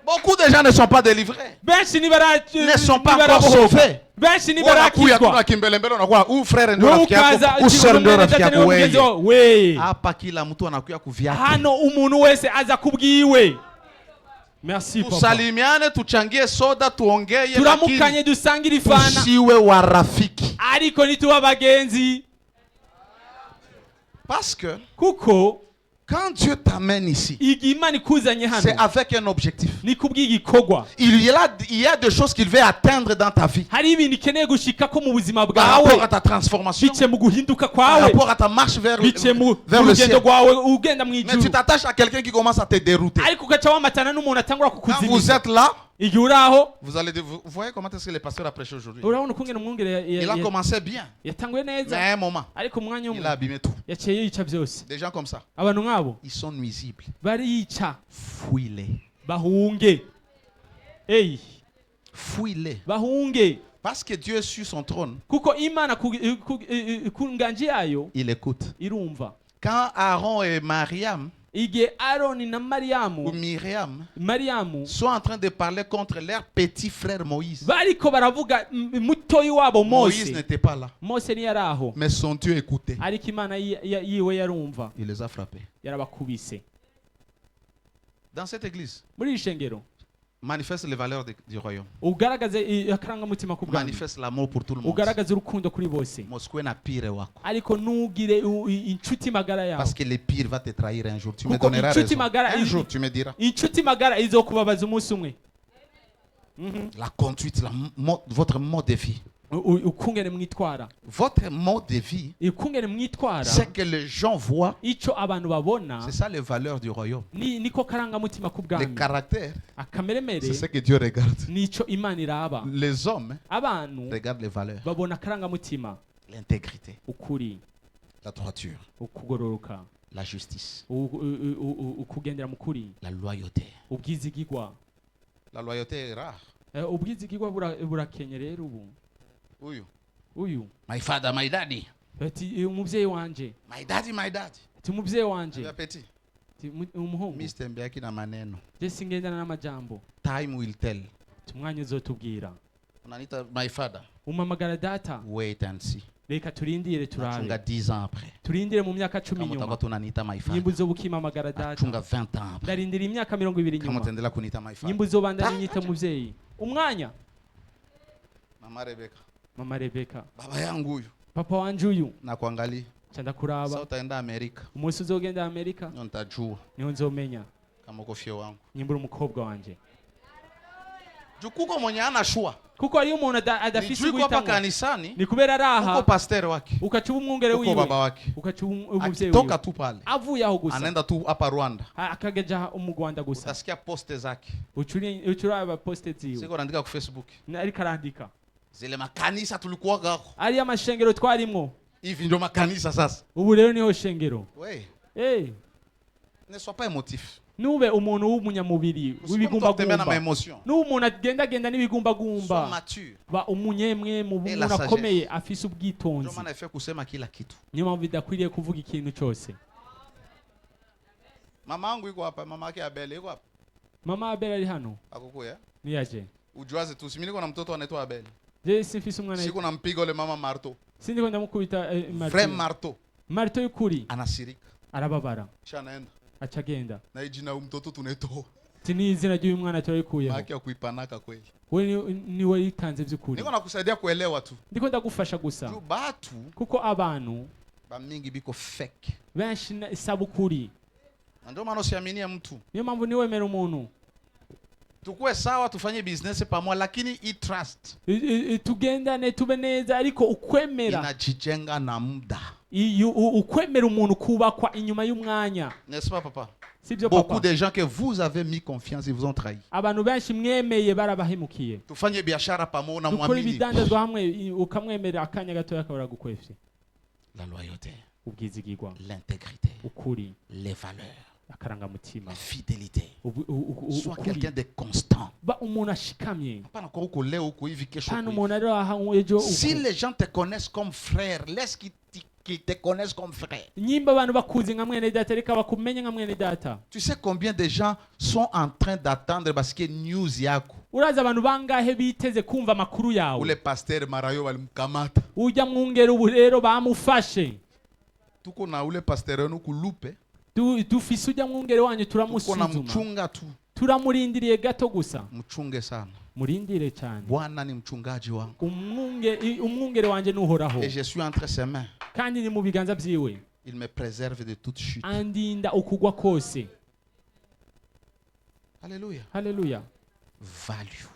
Speaker 1: Beaucoup de gens ne sont pas délivrés. Ne sont pas encore sauvés. Ou frère ndio rafiki yako, usher ndio rafiki yako wewe. Hapa kila mtu anakuja kuvyake.
Speaker 2: Hano umuntu wese aza kubwiwe. Merci papa.
Speaker 1: Tusalimiane, tuchangie soda, tuongee.
Speaker 2: Turamukanye dusangira ifana.
Speaker 1: Usiwe wa rafiki.
Speaker 2: Ariko nituba bagenzi.
Speaker 1: Parce que
Speaker 2: kuko
Speaker 1: quand Dieu t'amène ici,
Speaker 2: c'est
Speaker 1: avec un objectif.
Speaker 2: Il
Speaker 1: y a des choses qu'il veut atteindre dans ta vie. Par rapport à ta transformation, par rapport à ta marche vers le ciel. Mais tu t'attaches à quelqu'un qui commence à te dérouter. Quand vous êtes là, vous voyez comment est-ce que le pasteur a prêché aujourd'hui. Il a commencé bien. Mais à un moment, il a abîmé tout. Des gens comme ça, ils sont nuisibles. Fuis-les. Fuis-les. Parce que Dieu est sur son trône. Il écoute. Quand Aaron et Mariam ou Myriam sont en train de parler contre leur petit frère Moïse. Moïse n'était pas là. Mais son Dieu écoutait. Il les a frappés. Dans cette église, manifeste les valeurs du royaume. Manifeste l'amour pour tout le monde. Moscou na pire wako. Parce que le pire va te trahir un jour. Tu me donneras raison. Un jour tu me diras. La conduite, votre mode de vie. Votre mode de vie, c'est que les gens voient. C'est ça les valeurs du royaume. Le caractère, c'est ce que Dieu regarde. Les hommes regardent les valeurs. L'intégrité, la droiture, la justice, la loyauté. La loyauté est rare. Uyu. My father, my daddy. My daddy, my daddy. Petit. Mr. Mbiaki na maneno. Time will tell. Unanita my father. Wait and see.
Speaker 2: Reka turindire turabe.
Speaker 1: 10 ans après.
Speaker 2: Turindire mu myaka 10 nyuma.
Speaker 1: Tunanita my father.
Speaker 2: Nyimbuzo bukimamagara data.
Speaker 1: 20 ans après.
Speaker 2: Ndarindira imyaka 20 nyuma.
Speaker 1: Kama tendela kunita my father.
Speaker 2: Nyimbuzo bandanye nyita muvyeyi. Umwanya.
Speaker 1: Mama Rebecca. Baba yangu huyu.
Speaker 2: Papa wanje uyu.
Speaker 1: Na kuangalia.
Speaker 2: Chanda kuraba.
Speaker 1: Sasa utaenda Amerika.
Speaker 2: Umunsi uzogenda Amerika.
Speaker 1: Nitajua.
Speaker 2: Niho nzomenya.
Speaker 1: Kama uko fio wangu.
Speaker 2: Nyimbura umukobwa wanje.
Speaker 1: Jukuko mwenye ana shua.
Speaker 2: Kuko ari umuntu adafise
Speaker 1: guhitamo. Niko kanisani.
Speaker 2: Ni kubera raha.
Speaker 1: Uko pastor wake.
Speaker 2: Ukacuba umwungere wiwe.
Speaker 1: Uko baba wake.
Speaker 2: Ukacuba umuvyeyi wiwe.
Speaker 1: Toka tu pale.
Speaker 2: Avuye aho gusa.
Speaker 1: Anaenda tu hapa Rwanda.
Speaker 2: Akageja mu Rwanda gusa.
Speaker 1: Utasikia poste zake.
Speaker 2: Uchuraba poste ziwe.
Speaker 1: Siko andika ku Facebook.
Speaker 2: Ari karandika.
Speaker 1: Zile makanisa tulikuwa gako.
Speaker 2: Ari amashengero twarimwo.
Speaker 1: Hivi ndio makanisa sasa.
Speaker 2: Ubu rero niho shengero.
Speaker 1: Ne sois pas émotif.
Speaker 2: Nube umuntu w'umunyamubiri w'ibigumbagumba. N'umuntu agenda n'ibigumbagumba. Ba umunyemwe mu bumuntu akomeye afise ubwitonzi.
Speaker 1: Ndio maana ife kusema kila kitu.
Speaker 2: Niyo mpamvu bidakwiriye kuvuga ikintu cyose.
Speaker 1: Mama yangu yuko hapa, mama yake Abel yuko hapa.
Speaker 2: Mama Abel ari hano.
Speaker 1: Akukuya?
Speaker 2: Ni yaje.
Speaker 1: Ujuaze tu, mimi niko na mtoto anaitwa Abel.
Speaker 2: Je simfise umwana.
Speaker 1: Siko nampiga yule mama marto.
Speaker 2: Sindi kwenda mukubita marto.
Speaker 1: Frère marto.
Speaker 2: Marto yukuri.
Speaker 1: Anasirika.
Speaker 2: Arababara.
Speaker 1: Shanaenda.
Speaker 2: Achagenda.
Speaker 1: Na ijina mtoto tunaitoa.
Speaker 2: Tini izina ry'uyu mwana turayikuyeho.
Speaker 1: Haki ya kuipanaka kweli.
Speaker 2: Wewe ni wewe itanze by'ukuri.
Speaker 1: Niko nakusaidia kuelewa tu.
Speaker 2: Ndiko ndagufasha gusa.
Speaker 1: Batu
Speaker 2: kuko abantu
Speaker 1: bamingi biko fake.
Speaker 2: Benshi isabukuri.
Speaker 1: Ndio maana usiaminie mtu.
Speaker 2: Niyo mpamvu niwemera umuntu.
Speaker 1: tukue sawa tufanye business pamoja lakini I trust
Speaker 2: tugendane tube neza ariko ukwemera
Speaker 1: inajijenga na muda.
Speaker 2: Ukwemera umuntu kubakwa inyuma y'umwanya.
Speaker 1: N'est-ce pas papa? Beaucoup de gens que vous avez mis confiance, ils vous ont trahi.
Speaker 2: Abantu benshi mwemeye barabahemukiye.
Speaker 1: Tufanye biashara pamoja na
Speaker 2: mwamini. Ukora ibidandazwa hamwe ukamwemera akanya gato yakabura gukwefye.
Speaker 1: La loyauté,
Speaker 2: ubwizigirwa,
Speaker 1: l'intégrité,
Speaker 2: ukuri,
Speaker 1: les valeurs,
Speaker 2: akarangamutima,
Speaker 1: la fidélité. Sois quelqu'un de constant.
Speaker 2: Ba umuntu ashikamye.
Speaker 1: Hapana kwa uko leo uko hivi kesho.
Speaker 2: Pana umuntu ari aho ejo.
Speaker 1: Si les gens te connaissent comme frère, laisse qu'ils te connaissent comme frère.
Speaker 2: Nyimba abantu bakuzi nka mwene data reka bakumenye nka mwene data.
Speaker 1: Tu sais combien de gens sont en train d'attendre parce que news yako.
Speaker 2: Uraza abantu bangahe biteze kumva amakuru yawe.
Speaker 1: Ule pasteur Marayo walimkamata.
Speaker 2: Ujya mwungera ubu rero bamufashe.
Speaker 1: Tuko na ule pasteur no kulupe.
Speaker 2: Dufise ujya mwungere wanyu turamusuzuma.
Speaker 1: Tuko na mchunga tu.
Speaker 2: Turamurindiriye gato gusa.
Speaker 1: Mchunge sana.
Speaker 2: Murindire cyane.
Speaker 1: Bwana ni mchungaji wangu.
Speaker 2: Umwungere wanje nuhoraho.
Speaker 1: Et je suis entre ses mains.
Speaker 2: Kandi ni mu biganza byiwe.
Speaker 1: Il me préserve de toute chute.
Speaker 2: Andinda ukugwa kose.
Speaker 1: Alléluia.
Speaker 2: Alléluia.
Speaker 1: Value.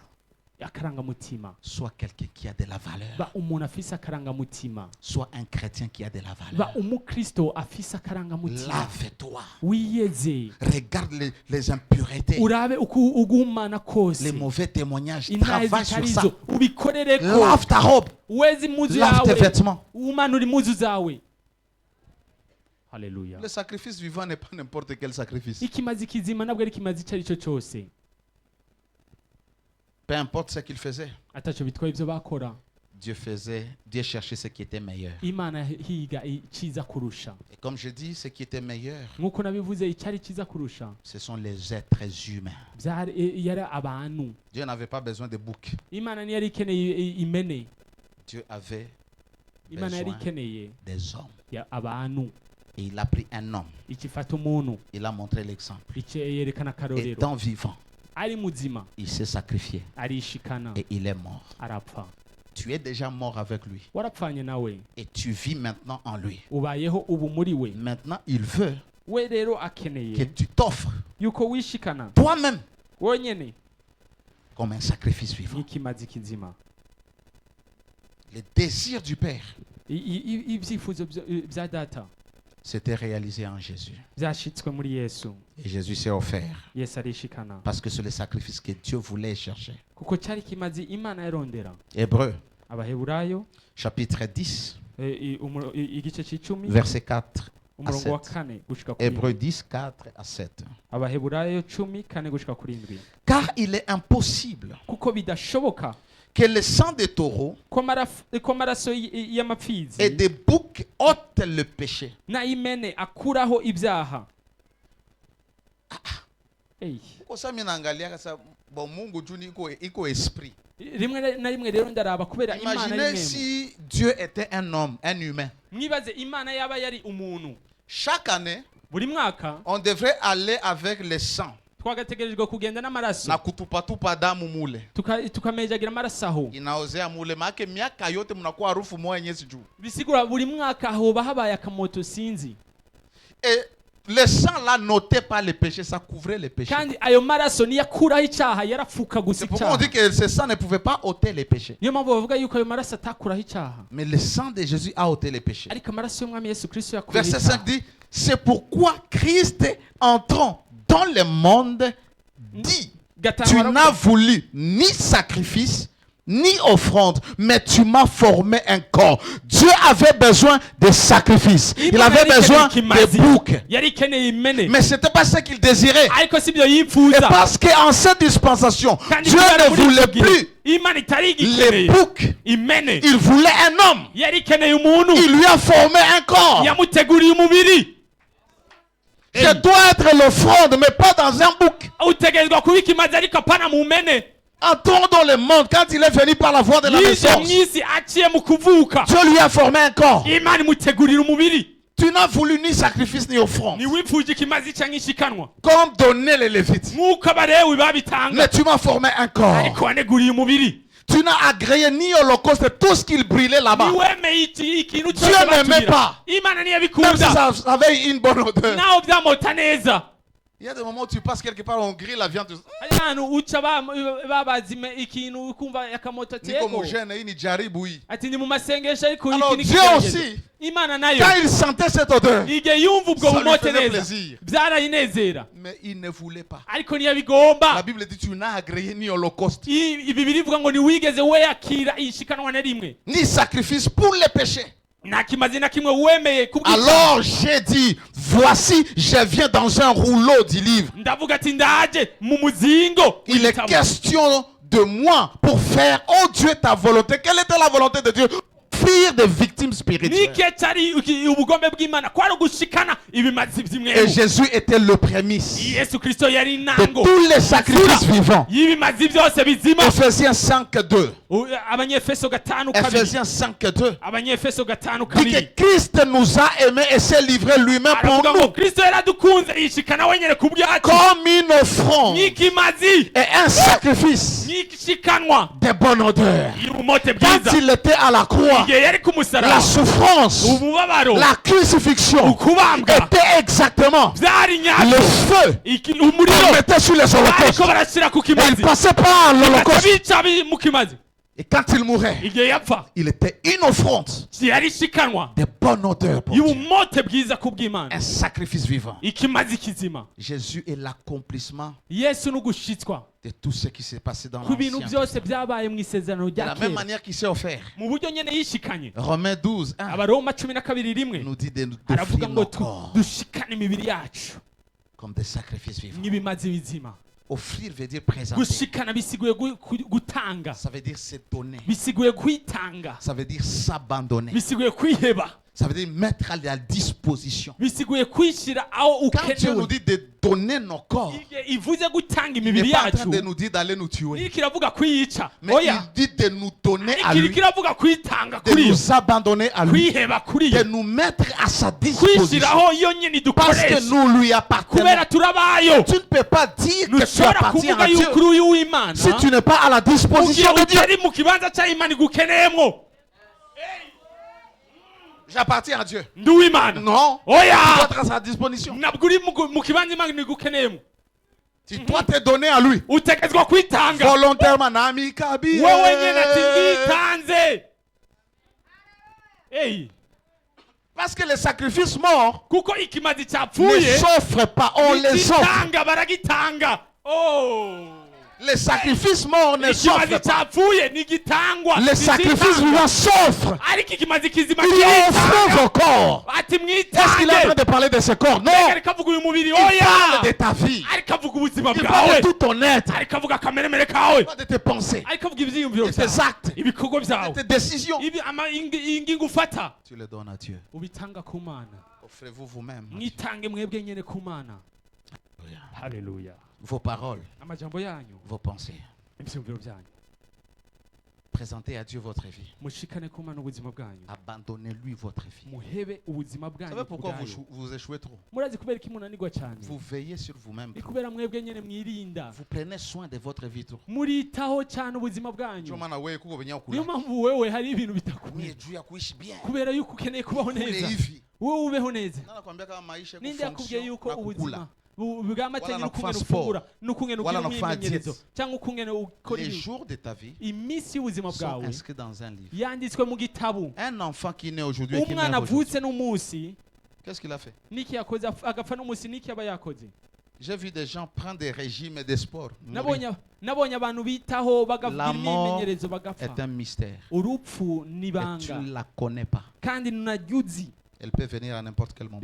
Speaker 2: Akarangamutima.
Speaker 1: Sois quelqu'un qui a de la valeur.
Speaker 2: Ba umuntu afise akarangamutima.
Speaker 1: Sois un chrétien qui a de la valeur.
Speaker 2: Ba umukristo afise akarangamutima.
Speaker 1: Lave-toi.
Speaker 2: Wiyeze.
Speaker 1: Regarde les impuretés.
Speaker 2: Urabe ugumana kose.
Speaker 1: Les mauvais témoignages. Travaille sur ça.
Speaker 2: Ubikorereko.
Speaker 1: Lave ta robe.
Speaker 2: Wezi muzu
Speaker 1: yawe. Lave tes vêtements.
Speaker 2: Umanura imuzu zawe. Alléluia.
Speaker 1: Le sacrifice vivant n'est pas n'importe quel sacrifice.
Speaker 2: Ikimazi kizima nabwo ari kimazi cyarico cyose.
Speaker 1: Peu importe ce qu'il faisait.
Speaker 2: Atacho bitwaye ibyo bakora.
Speaker 1: Dieu cherchait ce qui était meilleur.
Speaker 2: Imana higa ikiza kurusha.
Speaker 1: Et comme je dis, ce qui était meilleur,
Speaker 2: nkuko nabivuze icyari kiza kurusha.
Speaker 1: Ce sont les êtres humains.
Speaker 2: Yara abantu.
Speaker 1: Dieu n'avait pas besoin de boucs.
Speaker 2: Imana ni yari ikeneye imene.
Speaker 1: Dieu avait
Speaker 2: Imana yari ikeneye
Speaker 1: des hommes.
Speaker 2: Ya abantu.
Speaker 1: Et il a pris un homme.
Speaker 2: Ikifata umuntu.
Speaker 1: Il a montré l'exemple.
Speaker 2: Yerekana karorero.
Speaker 1: Étant vivant.
Speaker 2: Il
Speaker 1: s'est sacrifié et il est mort. Tu es déjà mort avec lui et tu vis maintenant en lui. Maintenant il veut que tu t'offres toi-même comme un sacrifice vivant. Le désir du Père s'était réalisé en Jésus. Et Jésus s'est offert. Parce que c'est le sacrifice que Dieu voulait chercher. Hébreux, chapitre 10, verset 4 à 7. Hébreux 10, 4 à 7. Car il est impossible que le sang des taureaux et des boucs ôtent le péché. Imaginez si Dieu était un homme, un humain. Chaque année, on devrait aller avec le sang.
Speaker 2: twagategerejwe kugenda n'amaraso
Speaker 1: na kutupatupa damu mule
Speaker 2: tukamejagira amaraso aho
Speaker 1: inaozea mule make miaka yote mnakuwa harufu moja nyezi juu
Speaker 2: bisigura buri mwaka hoba habaye akamoto sinzi
Speaker 1: le sang là notait pas les péchés, ça couvrait les péchés.
Speaker 2: Kandi ayo maraso ni yakuraho icyaha yarafuka gusa icyaha.
Speaker 1: C'est pourquoi on dit que ce sang ne pouvait pas ôter les péchés.
Speaker 2: Niyo mpamvu bavuga yuko ayo maraso atakuraho icyaha.
Speaker 1: Mais le sang de Jésus a ôté les péchés.
Speaker 2: Ariko amaraso y'umwami Yesu Kristo yakuraho.
Speaker 1: Verset 5 dit, c'est pourquoi Christ entrant dans le monde dit, tu n'as voulu ni sacrifice ni offrande, mais tu m'as formé un corps. Dieu avait besoin de sacrifices. Il avait besoin de boucs. Mais ce n'était pas ce qu'il désirait. Et parce qu'en cette dispensation, Dieu ne voulait plus les boucs. Il voulait un homme. Il lui a formé un corps. Je dois être l'offrande, mais pas dans un bouc. Entrons dans le monde quand il est venu par la voie de la naissance. Dieu lui a formé un corps. Tu n'as voulu ni sacrifice ni offrande. Comme donner les Lévites. Mais tu m'as formé un corps. Tu n'as agréé ni holocauste, tout ce qu'il brûlait là-bas. Dieu n'aimait pas. Même si ça avait une bonne odeur. Il y a des moments où tu passes quelque part, on grille la viande.
Speaker 2: Alors
Speaker 1: Dieu aussi, quand il sentait cette odeur, ça lui faisait plaisir. Mais il ne voulait pas. La Bible dit tu n'as agréé ni holocauste, ni sacrifice pour les péchés. Alors j'ai dit, voici, je viens dans un rouleau du livre. Il est question de moi pour faire, oh Dieu, ta volonté. Quelle était la volonté de Dieu? Offrir des victimes spirituelles. Et Jésus était le prémisse de tous les sacrifices vivants. Ephésiens 5:2. Ephésiens 5:2 dit que Christ nous a aimés et s'est livré lui-même pour nous comme une offrande et un sacrifice de bonne odeur. Quand il était à la croix, la souffrance, la crucifixion était exactement le feu qu'on mettait sur les holocaustes. Il passait par l'holocauste. Et quand il mourait, il était une offrande de bonne odeur pour Dieu. Un sacrifice vivant. Jésus est l'accomplissement de tout ce qui s'est passé dans l'Ancien Testament. De la même manière qu'il s'est offert. Romains 12:1 nous dit d'offrir nos corps comme des sacrifices vivants. Offrir veut dire présenter. Ça veut dire se donner. Ça veut dire s'abandonner. Ça veut dire mettre à la disposition. Quand Dieu nous dit de donner nos corps, il n'est pas en train de nous dire d'aller nous tuer. Mais il dit de nous donner à lui, de nous abandonner à lui, de nous mettre à sa disposition. Parce que nous lui appartenons. Tu ne peux pas dire que tu appartiens à Dieu si tu n'es pas à la disposition de Dieu. J'appartiens à Dieu. Non. Tu dois être à sa disposition. Tu dois te donner à lui. Volontairement. Parce que les sacrifices morts ne s'offrent pas, on les offre. Les sacrifices morts ne s'offrent pas. Les sacrifices vivants s'offrent. Il a offert vos corps. Est-ce qu'il est en train de parler de ce corps? Non. Il parle de ta vie. Il parle de tout ton être. Il parle de tes pensées, de tes actes, de tes décisions. Tu les donnes à Dieu. Offrez-vous vous-même.
Speaker 2: Alléluia.
Speaker 1: Vos paroles, vos pensées. Présentez à Dieu votre vie. Abandonnez-lui votre vie. Vous savez pourquoi vous échouez trop? Vous veillez sur vous-même. Vous prenez soin de votre vie trop. Les jours de ta vie sont inscrits dans un livre. Un enfant qui naît aujourd'hui, qu'est-ce qu'il a fait? J'ai vu des gens prendre des régimes et des sports. La mort est un mystère. Et tu ne la connais pas. Elle peut venir à n'importe quel moment.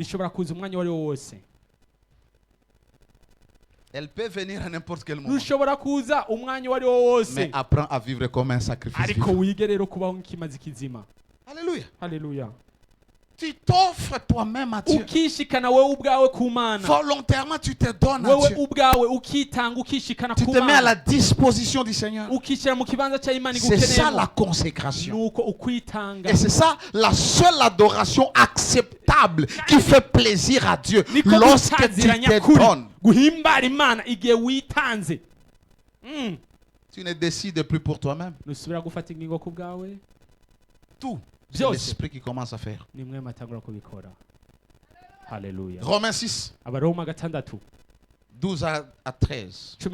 Speaker 1: Elle peut venir à n'importe quel moment. Mais apprends à vivre comme un sacrifice vivant. Alléluia.
Speaker 2: Alléluia.
Speaker 1: Tu t'offres toi-même à Dieu. Volontairement, tu te donnes à Dieu. Tu te mets à la disposition du Seigneur. C'est ça la consécration. Et c'est ça la seule adoration acceptable qui fait plaisir à Dieu lorsque tu te donnes. Tu ne décides plus pour toi-même. Tout. C'est l'esprit qui commence à faire.
Speaker 2: Alléluia.
Speaker 1: Romains 6. 12 à 13.
Speaker 2: Que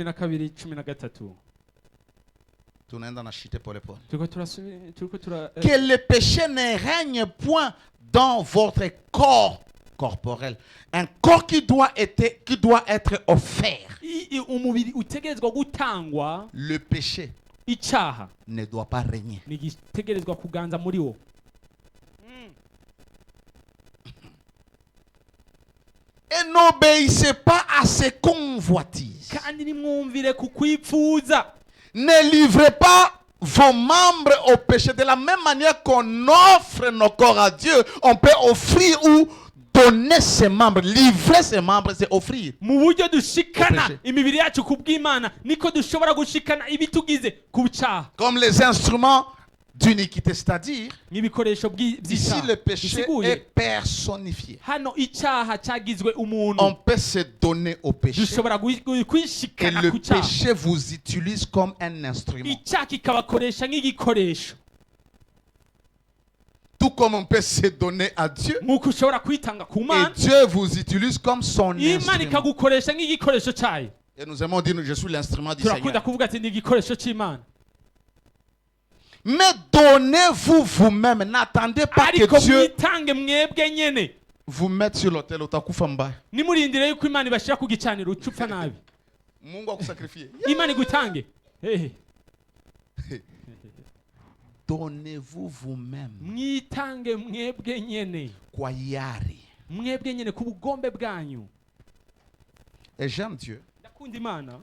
Speaker 1: le péché ne règne point dans votre corps corporel. Un corps qui doit être offert. Le péché ne doit pas régner. Et n'obéissez pas à ses convoitises. Ne livrez pas vos membres au péché. De la même manière qu'on offre nos corps à Dieu, on peut offrir ou donner ses membres. Livrer ses membres, c'est offrir. Comme les instruments d'iniquité, c'est-à-dire ici le péché est personnifié. On peut se donner au péché et le péché vous utilise comme un instrument. Tout comme on peut se donner à Dieu et Dieu vous utilise comme son instrument. Et nous aimons dire je suis l'instrument du Seigneur. Mais donnez-vous vous-même. N'attendez pas que Dieu vous mette sur l'autel. Donnez-vous vous-même. Et j'aime Dieu.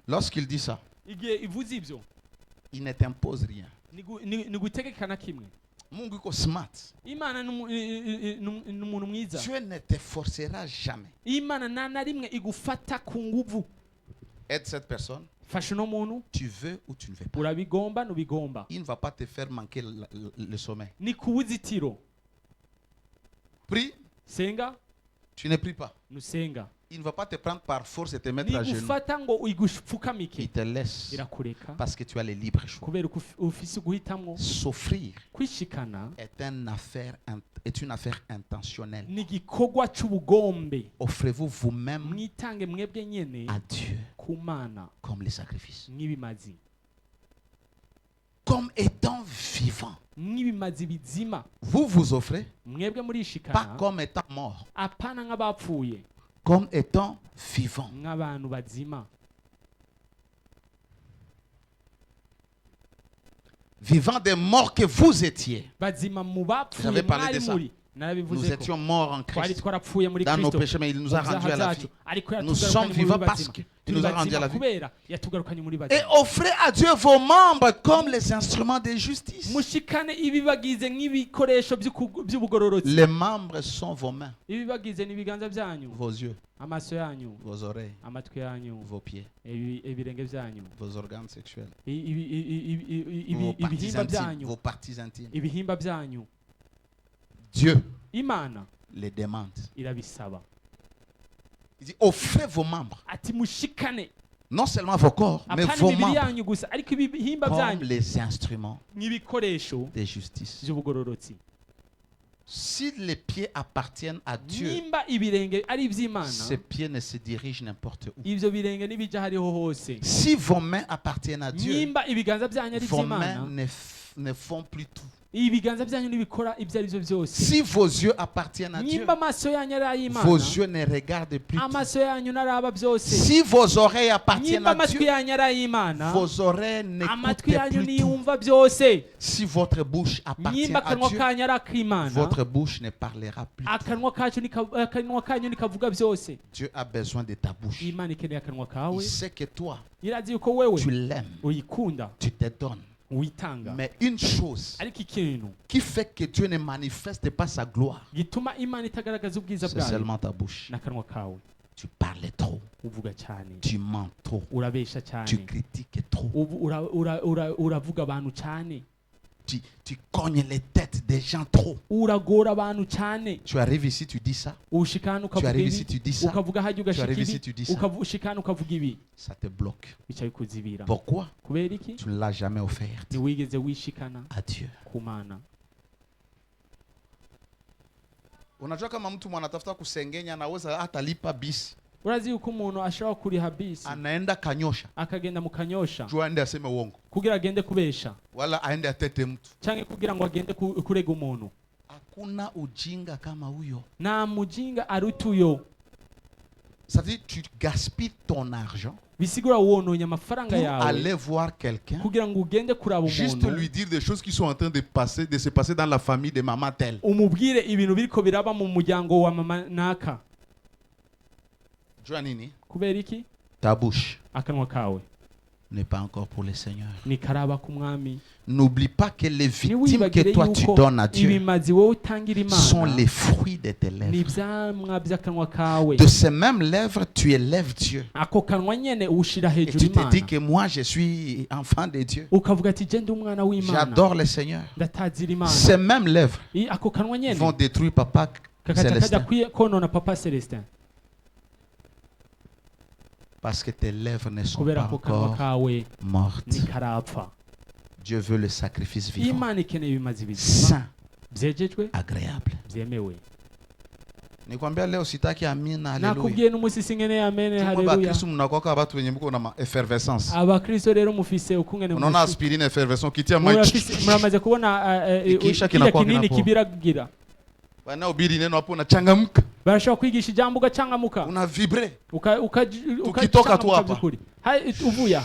Speaker 1: Lorsqu'il dit ça, il ne t'impose rien. Mungu iko smart. Dieu ne te forcera jamais. Aide cette personne. Tu veux ou tu ne veux pas. Il ne va pas te faire manquer le sommeil. Prie. Tu ne pries pas. Il ne va pas te prendre par force et te mettre à genoux. Il te laisse parce que tu as le libre choix. S'offrir est une affaire intentionnelle. Offrez-vous vous-même à Dieu comme les sacrifices. Comme étant vivant. Vous vous offrez pas comme étant mort. Comme étant vivant. Vivant des morts que vous étiez. J'avais parlé de ça. Nous étions morts en Christ dans nos péchés, mais il nous a rendus à la vie. Nous sommes vivants parce qu'il nous a rendus à la vie. Et offrez à Dieu vos membres comme les instruments de justice. Les membres sont vos mains, vos yeux, vos oreilles, vos pieds, vos organes sexuels, vos parties intimes. Dieu les demande. Il dit offrez vos membres. Non seulement vos corps, mais vos membres comme les instruments de justice. Si les pieds appartiennent à Dieu, ces pieds ne se dirigent n'importe où. Si vos mains appartiennent à Dieu, vos mains ne font plus tout. Si vos yeux appartiennent à Dieu, vos yeux ne regardent plus tout. Si vos oreilles appartiennent à Dieu, vos oreilles n'écoutent plus tout. Si votre bouche appartient à Dieu, votre bouche ne parlera plus tout. Dieu a besoin de ta bouche. Il sait que toi, tu l'aimes, tu te donnes. Mais une chose qui fait que Dieu ne manifeste pas sa gloire, c'est seulement ta bouche. Tu parles trop, tu mens trop, tu critiques trop, tu cognes les têtes des gens trop. Tu arrives ici, tu dis ça. Tu arrives ici, tu dis ça. Tu arrives ici, tu dis ça. Ça te bloque. Pourquoi? Tu ne l'as jamais offert à Dieu. Unajua kama mtu mwanatafuta kusengenya anaweza hata lipa bisi.
Speaker 2: urazi yuko umuntu ashobora kuriha bisi
Speaker 1: anaenda kanyosha
Speaker 2: akagenda mu kanyosha
Speaker 1: juu aende aseme uongo
Speaker 2: kugira agende kubesha
Speaker 1: wala aende atete mtu
Speaker 2: canke kugira ngo agende kurega umuntu.
Speaker 1: Hakuna ujinga kama huyo.
Speaker 2: Na mujinga arutuyo.
Speaker 1: Ça veut dire tu gaspilles ton argent
Speaker 2: bisigura wononye amafaranga yawe
Speaker 1: pour aller voir quelqu'un
Speaker 2: kugira ngo ugende kuraba umuntu
Speaker 1: juste lui dire des choses qui sont en train de se passer dans la famille de maman telle.
Speaker 2: Umubwire ibintu biriko biraba mu muryango wa mama naka.
Speaker 1: Jua nini?
Speaker 2: Kubera iki?
Speaker 1: Ta bouche
Speaker 2: akanwa kawe
Speaker 1: n'est pas encore pour le Seigneur.
Speaker 2: Ni karaba ku mwami.
Speaker 1: N'oublie pas que les victimes que toi tu donnes à Dieu sont les fruits de tes lèvres. De ces mêmes lèvres, tu élèves Dieu. Et tu te dis que moi, je suis enfant de Dieu. J'adore le Seigneur. Ces mêmes lèvres vont détruire Papa Célestin. Parce que tes lèvres ne sont pas encore mortes. Dieu veut le sacrifice vivant, saint, agréable. Nikwambia leo sitaki amina, haleluya.
Speaker 2: Nakubwiye n'umusisi ngene amen, haleluya.
Speaker 1: Abakristo mnakoka abantu wenye mko na effervescence.
Speaker 2: Abakristo rero mufise ukungene mu.
Speaker 1: Unaona aspirine effervescence kitia mai.
Speaker 2: Muramaze kubona kinini kibiragira.
Speaker 1: Bana ubiri neno hapo unachangamka.
Speaker 2: Barashobora kwigisha ijambo ugacangamuka.
Speaker 1: Una vibre.
Speaker 2: Ukitoka tu hapa. Hai uvuya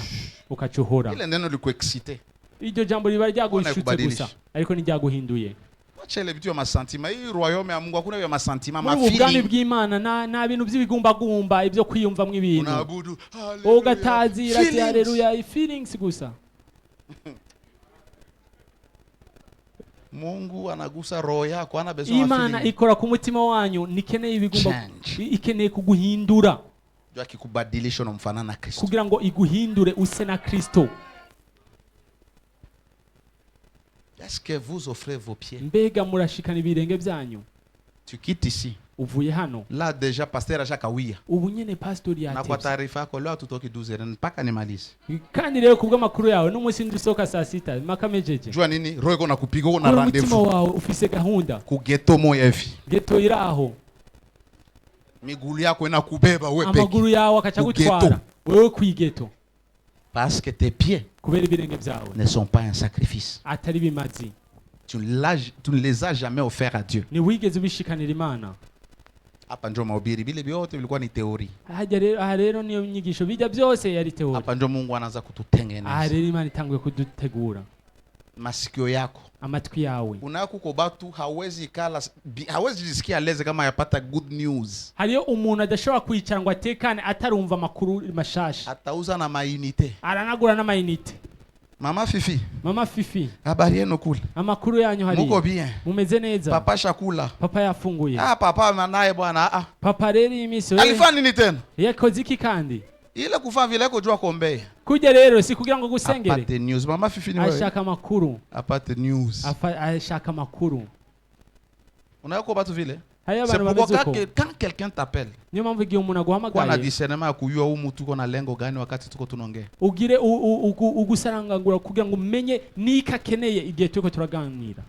Speaker 2: ukachuhura.
Speaker 1: Ile neno likuexcite.
Speaker 2: Iryo jambo riba ryagushutse gusa ariko ni ryaguhinduye.
Speaker 1: Wachele vitu ya masantima. Hii royaume ya Mungu hakuna ya masantima, ma feeling.
Speaker 2: Ubwami bw'Imana na bintu by'ibigumba gumba ibyo kwiyumva mu ibintu.
Speaker 1: Unaabudu haleluya.
Speaker 2: Ugatazira ati haleluya, feelings gusa.
Speaker 1: Mungu anagusa roho yako, ana besoin ya feeling.
Speaker 2: Imana ikora ku mutima wanyu, nikeneye ibigumba, ikeneye kuguhindura.
Speaker 1: Jua kikubadilisha na mfanana na Kristo.
Speaker 2: Kugira ngo iguhindure use na Kristo.
Speaker 1: Est-ce que vous offrez vos pieds?
Speaker 2: Mbega murashikana ibirenge byanyu.
Speaker 1: Tu quittes ici.
Speaker 2: Uvuye hano.
Speaker 1: Là déjà pasteur ashakawia.
Speaker 2: Ubu nyene pastor yatevye.
Speaker 1: Na kwa taarifa yako leo tutoki 12h mpaka nimalize.
Speaker 2: Kandi rero kubwa makuru yawe n'umunsi ndisoka saa 6 makamejeje.
Speaker 1: Jua nini? Roho iko nakupiga uko na rendezvous.
Speaker 2: Umutima wawe ufise gahunda.
Speaker 1: Ku ghetto moya hivi.
Speaker 2: Ghetto iraho.
Speaker 1: Migulu yako inakubeba wewe peke.
Speaker 2: Amaguru yawe akachagutwara. Wewe kwigeto.
Speaker 1: Parce que tes pieds ne sont pas un sacrifice. Tu ne les as jamais offerts à Dieu. Hapa ndio mahubiri vile vyote vilikuwa ni teori.
Speaker 2: Rero niyo nyigisho bijya byose yari teori.
Speaker 1: Hapa ndio Mungu anaanza kututengeneza.
Speaker 2: Rero Imana itanguye kudutegura.
Speaker 1: Masikio yako,
Speaker 2: amatwi yawe.
Speaker 1: Unako kwa batu hawezi jisikia leze kama yapata good news.
Speaker 2: Hariyo umuntu adashobora kwicara ngo atekane atarumva makuru mashasha.
Speaker 1: Atauza na mainite.
Speaker 2: Aranagura na mainite.
Speaker 1: Mama Fifi.
Speaker 2: Habari
Speaker 1: yenu kula.
Speaker 2: Amakuru yanyu hari.
Speaker 1: Muko bien.
Speaker 2: Mumeze neza.
Speaker 1: Papa shakula.
Speaker 2: Papa yafunguye.
Speaker 1: Papa manaye bwana.
Speaker 2: Papa rero imisi.
Speaker 1: Alifanya nini tena?
Speaker 2: Yakoze iki kandi?
Speaker 1: Ile kufa vile ko jua kombea.
Speaker 2: Kujya rero si kugira ngo gusengere.
Speaker 1: Apate news. Mama Fifi ni wewe.
Speaker 2: Ashaka makuru.
Speaker 1: Apate news.
Speaker 2: Ashaka makuru.
Speaker 1: Unayoko batu vile?
Speaker 2: C'est pourquoi
Speaker 1: quand quelqu'un t'appelle,
Speaker 2: niyo mpamvu igihe umuntu aguhamagaye,
Speaker 1: kwa na discernement ya kujua huyu mtu uko na lengo gani wakati tuko tunaongea.
Speaker 2: Ugire ugusarangangura kugira ngo umenye nika keneye igihe tuko turaganira.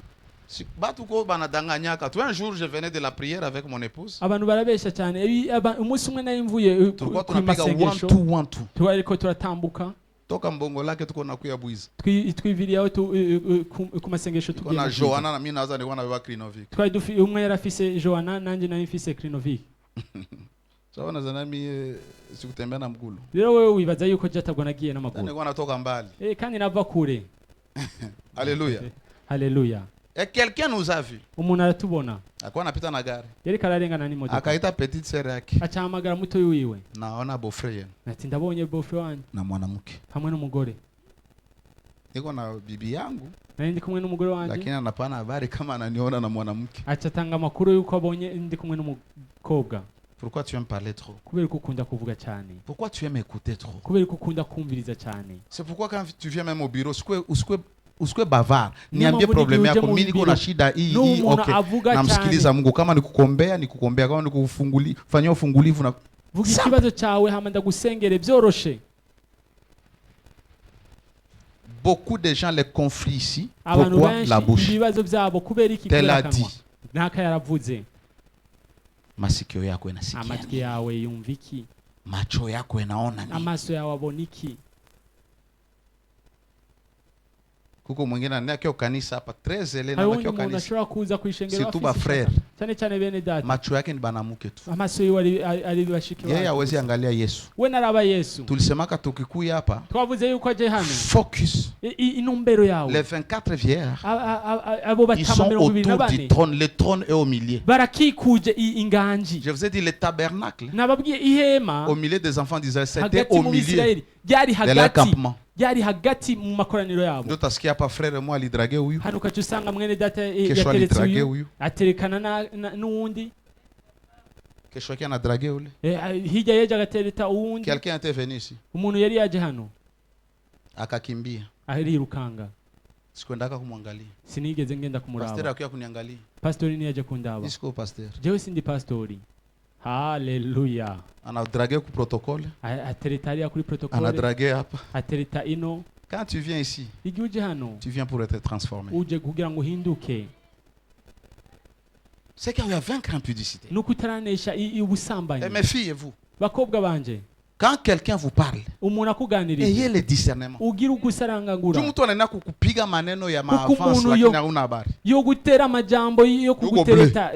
Speaker 1: Batu ko banadanganyaka. Tu un jour je venais de la prière avec mon épouse.
Speaker 2: Abantu barabesha cyane. Umunsi umwe nari mvuye
Speaker 1: ku masengesho.
Speaker 2: Tuariko turatambuka.
Speaker 1: Toka mbongo lake tuko nakuya buiza.
Speaker 2: Twiviriye ku masengesho tugiye.
Speaker 1: Kuna Joanna na mimi naza nilikuwa na beba Clinovic.
Speaker 2: Twari umwe yarafise Joanna nanje nari mfise Clinovic.
Speaker 1: Sawa na mimi sikutembea na mgulu.
Speaker 2: Rero wewe wibaza yuko jatabwo nagiye n'amaguru.
Speaker 1: Nilikuwa natoka mbali.
Speaker 2: Kandi nava kure.
Speaker 1: Alléluia.
Speaker 2: Alléluia.
Speaker 1: Et quelqu'un nous a vu.
Speaker 2: Umuntu aratubona.
Speaker 1: Akawa anapita na gari.
Speaker 2: Yari kararengana n'imodoka.
Speaker 1: Akaita petite sœur yake.
Speaker 2: Acahamagara muto wiwe.
Speaker 1: Naona beau-frère.
Speaker 2: Ati ndabonye beau-frère wanyu.
Speaker 1: Na mwanamke.
Speaker 2: Hamwe n'umugore.
Speaker 1: Niko na bibi yangu.
Speaker 2: Ndi kumwe n'umugore wanje.
Speaker 1: Lakini anapana habari kama ananiona na mwanamke.
Speaker 2: Acatanga makuru yuko abonye ndi kumwe n'umukobwa.
Speaker 1: Pourquoi tu aimes parler trop?
Speaker 2: Kubera ko ukunda kuvuga cyane.
Speaker 1: Pourquoi tu aimes écouter trop?
Speaker 2: Kubera ko ukunda kumviriza cyane.
Speaker 1: C'est pourquoi quand tu viens même au bureau, usikwe bavard. Niambie problème yako, mimi niko na shida hii okay. Namsikiliza Mungu, kama nikukombea kama fanya ufungulivu na
Speaker 2: vuga ikibazo cyawe hama ndagusengere byoroshe.
Speaker 1: Beaucoup de gens les conflits ici. Pourquoi la bouche?
Speaker 2: Ibibazo byabo kubera iki
Speaker 1: kubera kanwa.
Speaker 2: Naka yaravuze.
Speaker 1: Masikio yako yanasikia.
Speaker 2: Amatwi yawe yumva iki?
Speaker 1: macho yako yanaona nini?
Speaker 2: Amaso yawe abona iki?
Speaker 1: Kuko mwingine anakio kanisa hapa 13 na nakio kanisa. Surtout ba frère.
Speaker 2: Cyane cyane bene data.
Speaker 1: Macho yake ni banamuke tu.
Speaker 2: Amaso yiwe ari bashiki.
Speaker 1: Yeye hawezi angalia Yesu.
Speaker 2: We naraba Yesu.
Speaker 1: Tulisemaka tukikuya hapa.
Speaker 2: Twavuze yuko aje hano.
Speaker 1: Focus.
Speaker 2: Inumbero yawe.
Speaker 1: Les 24 vierges.
Speaker 2: Abo batama 24.
Speaker 1: Du trône, le trône est au milieu.
Speaker 2: Barakikuje inganji.
Speaker 1: Je vous ai dit le tabernacle.
Speaker 2: Nababwiye ihema.
Speaker 1: Au milieu des enfants d'Israël, c'était au milieu.
Speaker 2: Yari
Speaker 1: hagati. De l'encampement.
Speaker 2: Yari hagati mu makoraniro yabo.
Speaker 1: Ndio tasikia hapa frère moi alidrage huyu.
Speaker 2: Hano kacusanga mwene data yateretse uyu. Aterekana n'uwundi.
Speaker 1: Kesho yake anadrage ule.
Speaker 2: Hija yeje agatereta uwundi.
Speaker 1: Quelqu'un était venu ici.
Speaker 2: Umuntu yari yaje hano.
Speaker 1: Akakimbia.
Speaker 2: Arirukanga.
Speaker 1: Sikwendaka kumwangalia.
Speaker 2: Sinigeze ngenda kumuraba.
Speaker 1: Pastor akiwa kuniangalia.
Speaker 2: Pastori ni yaje kundaba.
Speaker 1: Nisiko pastor.
Speaker 2: Jewe sindi pastori. Hallelujah.
Speaker 1: Anadrague ku protocole.
Speaker 2: Ateretaria kuri protocole.
Speaker 1: Anadrague hapa.
Speaker 2: Atereta ino.
Speaker 1: Quand tu viens ici,
Speaker 2: uje hano.
Speaker 1: Tu viens pour être transformé.
Speaker 2: Uje kugira ngo hinduke.
Speaker 1: C'est qu'il y a vaincre impudicité.
Speaker 2: Nukutaranesha ubusambanyi.
Speaker 1: Et mes filles et vous.
Speaker 2: Bakobwa banje.
Speaker 1: Quand quelqu'un vous parle, ayez le discernement.
Speaker 2: Tu
Speaker 1: mtu anaenda kukupiga maneno ya maavance lakini hauna habari.
Speaker 2: Yo gutera amajambo yo kugutereta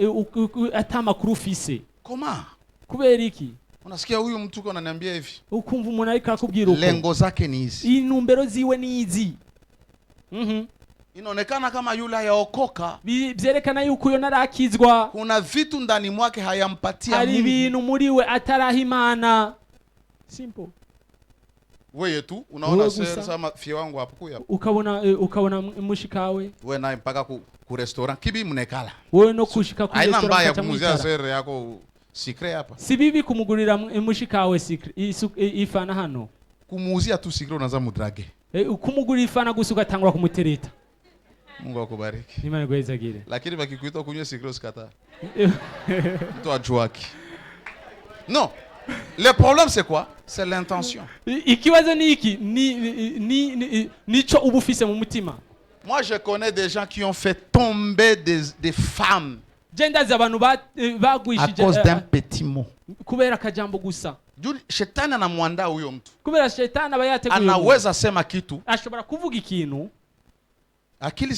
Speaker 2: atamakuru ufise.
Speaker 1: Comment?
Speaker 2: Kubera iki?
Speaker 1: Unasikia huyu mtu uko ananiambia hivi.
Speaker 2: Ukumva umuntu ariko akubwira uko.
Speaker 1: Lengo zake ni hizi.
Speaker 2: Inumbero ziwe ni hizi.
Speaker 1: Inaonekana kama yule hayaokoka.
Speaker 2: Byerekana yuko yo narakizwa.
Speaker 1: Kuna vitu ndani mwake hayampatia Mungu.
Speaker 2: Hari ibintu muri we atarahimana. Simple.
Speaker 1: Wewe tu unaona sasa fie wangu hapo kuya.
Speaker 2: Ukabona mushikawe.
Speaker 1: Wewe naye mpaka ku restaurant kibi mnekala.
Speaker 2: Wewe no kushika ku
Speaker 1: restaurant. Aina mbaya kumuzia sere yako secret hapa.
Speaker 2: Si bibi kumugurira mushikawe secret ifana hano.
Speaker 1: Kumuuzia tu secret unaanza mudrage.
Speaker 2: Kumugurira ifana gusuka tangura kumutereta.
Speaker 1: Mungu akubariki.
Speaker 2: Imani gwezagire.
Speaker 1: Lakini bakikuita kunywa secret usikata. Mtu ajuaki. Non. Le problème c'est quoi? C'est l'intention.
Speaker 2: Ikiwazo ni iki nicho ubufise mu mutima.
Speaker 1: Moi je connais des gens qui ont fait tomber des femmes à cause d'un petit mot.
Speaker 2: Kubera kajambo gusa.
Speaker 1: Shetani anamwandaa huyo mtu.
Speaker 2: Kubera shetani abayateguye.
Speaker 1: Anaweza sema kitu.
Speaker 2: Ashobora kuvuga ikintu.
Speaker 1: Akili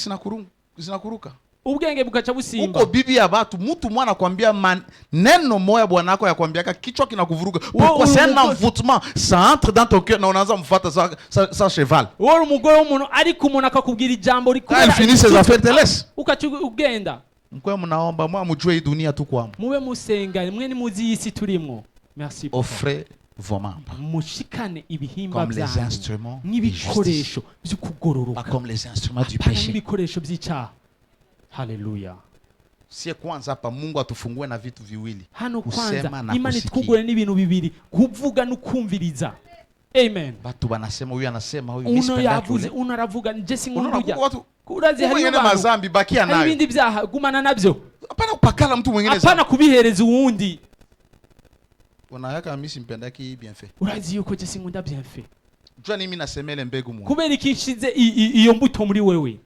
Speaker 1: zinakuruka.
Speaker 2: Ubwenge bukacha busimba.
Speaker 1: Uko bibi ya watu mtu mwana kwambia neno moya bwana wako yakwambiaka kichwa kinakuvuruga. Pourquoi c'est un envoûtement, ça entre dans ton cœur na unaanza mfuata sa cheval.
Speaker 2: Woro umugore w'umuntu ariko umuntu akakubwira ijambo rikubera.
Speaker 1: Elle finit ses affaires te laisse.
Speaker 2: Ukagenda.
Speaker 1: Mkwe mnaomba mwa mujue hii dunia tu kwamo.
Speaker 2: Mube musenga mwe ni muzi isi turimo. Merci.
Speaker 1: Offrez vos membres.
Speaker 2: Mushikane ibihimba
Speaker 1: byanyu. Comme les instruments.
Speaker 2: N'ibikoresho by'ukugororoka.
Speaker 1: Pas comme les instruments du péché.
Speaker 2: N'ibikoresho by'icyaha. Hallelujah.
Speaker 1: Sie kwanza hapa Mungu atufungue na vitu viwili.
Speaker 2: Hano kwanza imani tukugure n'ibintu bibiri kuvuga no kumviriza. Amen.
Speaker 1: Batu banasema huyu anasema huyu misipenda.
Speaker 2: Uno yavuze unaravuga nje singunduja.
Speaker 1: Kurazi hariyo mazambi bakia nayo.
Speaker 2: Ibindi byaha gumana nabyo.
Speaker 1: Hapana kupakala mtu mwingine.
Speaker 2: Hapana kubihereza uwundi.
Speaker 1: Unayaka mimi simpendaki bien fait.
Speaker 2: Urazi yuko je singunda bien fait.
Speaker 1: Jua mimi nasemele mbegu Mungu.
Speaker 2: Kubera ikishize iyo mbuto muri wewe.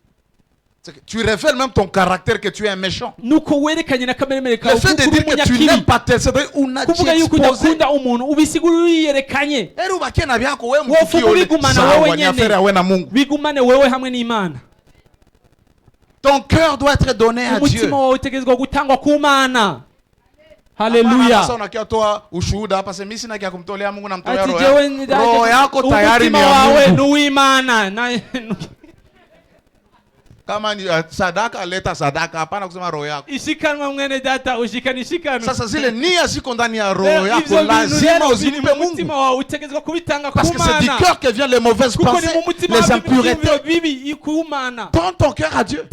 Speaker 1: Tu révèles même ton caractère que tu es un méchant.
Speaker 2: Le fait
Speaker 1: de dire que tu n'aimes pas tel, c'est vrai, on a exposé. Ton cœur doit être donné à Dieu. Hallelujah. Kama ni sadaka leta sadaka, hapana kusema roho yako.
Speaker 2: Ishikanwa mwene data ushikanishikano.
Speaker 1: Sasa zile nia ziko ndani ya roho yako, lazima uzilipe Mungu.
Speaker 2: Mutima wao utegezwa kubitanga
Speaker 1: kumana. Parce que c'est du cœur que viennent les mauvaises pensées, les impuretés. Donne ton cœur à Dieu.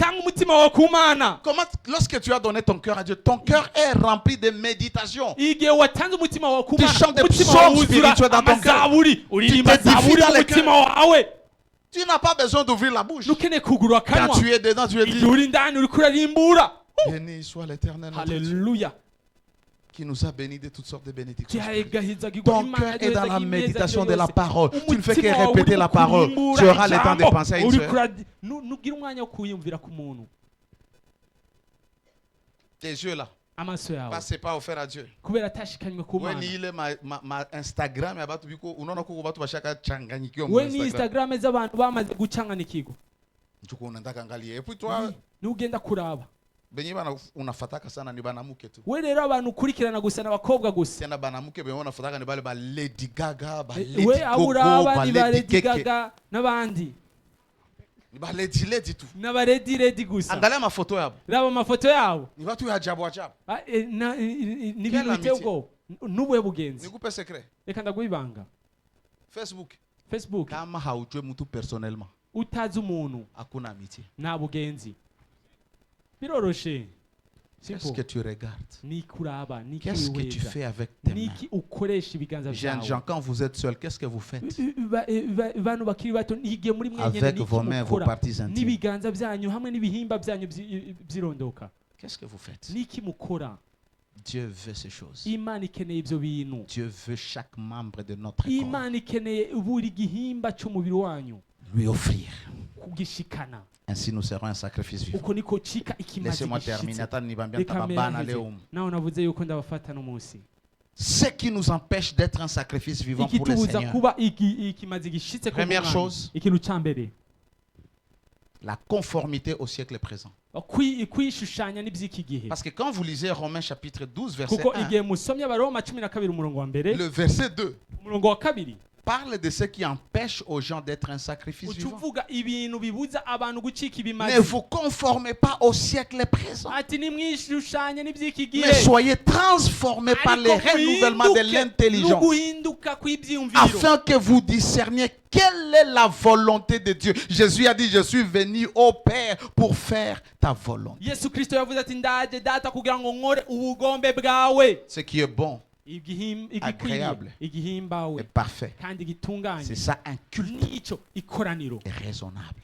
Speaker 1: Comment, lorsque tu as donné ton cœur à Dieu, ton cœur est rempli de méditation. Tu chantes des psaumes spirituels dans ton cœur. Tu t'édifies dans le cœur. Tu n'as pas besoin d'ouvrir la bouche. Quand tu es dedans, tu es dit. Béni soit l'Éternel.
Speaker 2: Alléluia.
Speaker 1: Qui nous a bénis de toutes sortes de bénédictions. Ton cœur est dans la méditation de la parole. Tu ne fais que répéter la parole. Tu auras le temps de penser à une sœur. Tes yeux là. Passez pas offert à Dieu. When il est ma Instagram ya batu biko unaona kuko batu bashaka changanyikio mu
Speaker 2: Instagram z'abantu bamaze gucanganikirwa.
Speaker 1: Njuko unataka angalia. Et puis toi
Speaker 2: ugenda kuraba.
Speaker 1: Benye bana unafataka sana ni banamuke tu.
Speaker 2: We rero abantu ukurikirana gusa n'abakobwa gusa.
Speaker 1: Tena banamuke benye unafataka ni bale ba Lady Gaga, ba Lady
Speaker 2: We aburaba ni ba Lady Gaga n'abandi.
Speaker 1: Ni ba Lady tu.
Speaker 2: Na ba Lady gusa.
Speaker 1: Angalia mafoto yabo.
Speaker 2: Raba mafoto yabo.
Speaker 1: Ni watu ya ajabu.
Speaker 2: Ni bintu bitego. Nubuye bugenzi.
Speaker 1: Nikupe secret.
Speaker 2: Reka ndaguibanga. Facebook.
Speaker 1: Kama haujue mtu personnellement.
Speaker 2: Utazi umuntu.
Speaker 1: Hakuna amitié.
Speaker 2: Na bugenzi. Biroroshe.
Speaker 1: Qu'est-ce que tu regardes?
Speaker 2: Qu'est-ce
Speaker 1: que tu fais avec tes mains? Jeunes gens, quand vous êtes seul, qu'est-ce que vous faites? Avec vos mains, vos parties intimes. Qu'est-ce que vous faites? Dieu veut ces choses. Dieu veut chaque membre de notre corps lui offrir. Ainsi nous serons un sacrifice vivant. Laissez-moi terminer. Ce qui nous empêche d'être un sacrifice vivant pour le Seigneur. Première chose, la conformité au siècle présent. Parce que quand vous lisez Romains chapitre 12 verset 1, le verset 2 parle de ce qui empêche aux gens d'être un sacrifice vivant. Ne vous conformez pas au siècle présent, mais soyez transformés par le renouvellement de l'intelligence, afin que vous discerniez quelle est la volonté de Dieu. Jésus a dit, je suis venu au Père pour faire ta volonté. Ce qui est bon, agréable et parfait. C'est ça un culte raisonnable.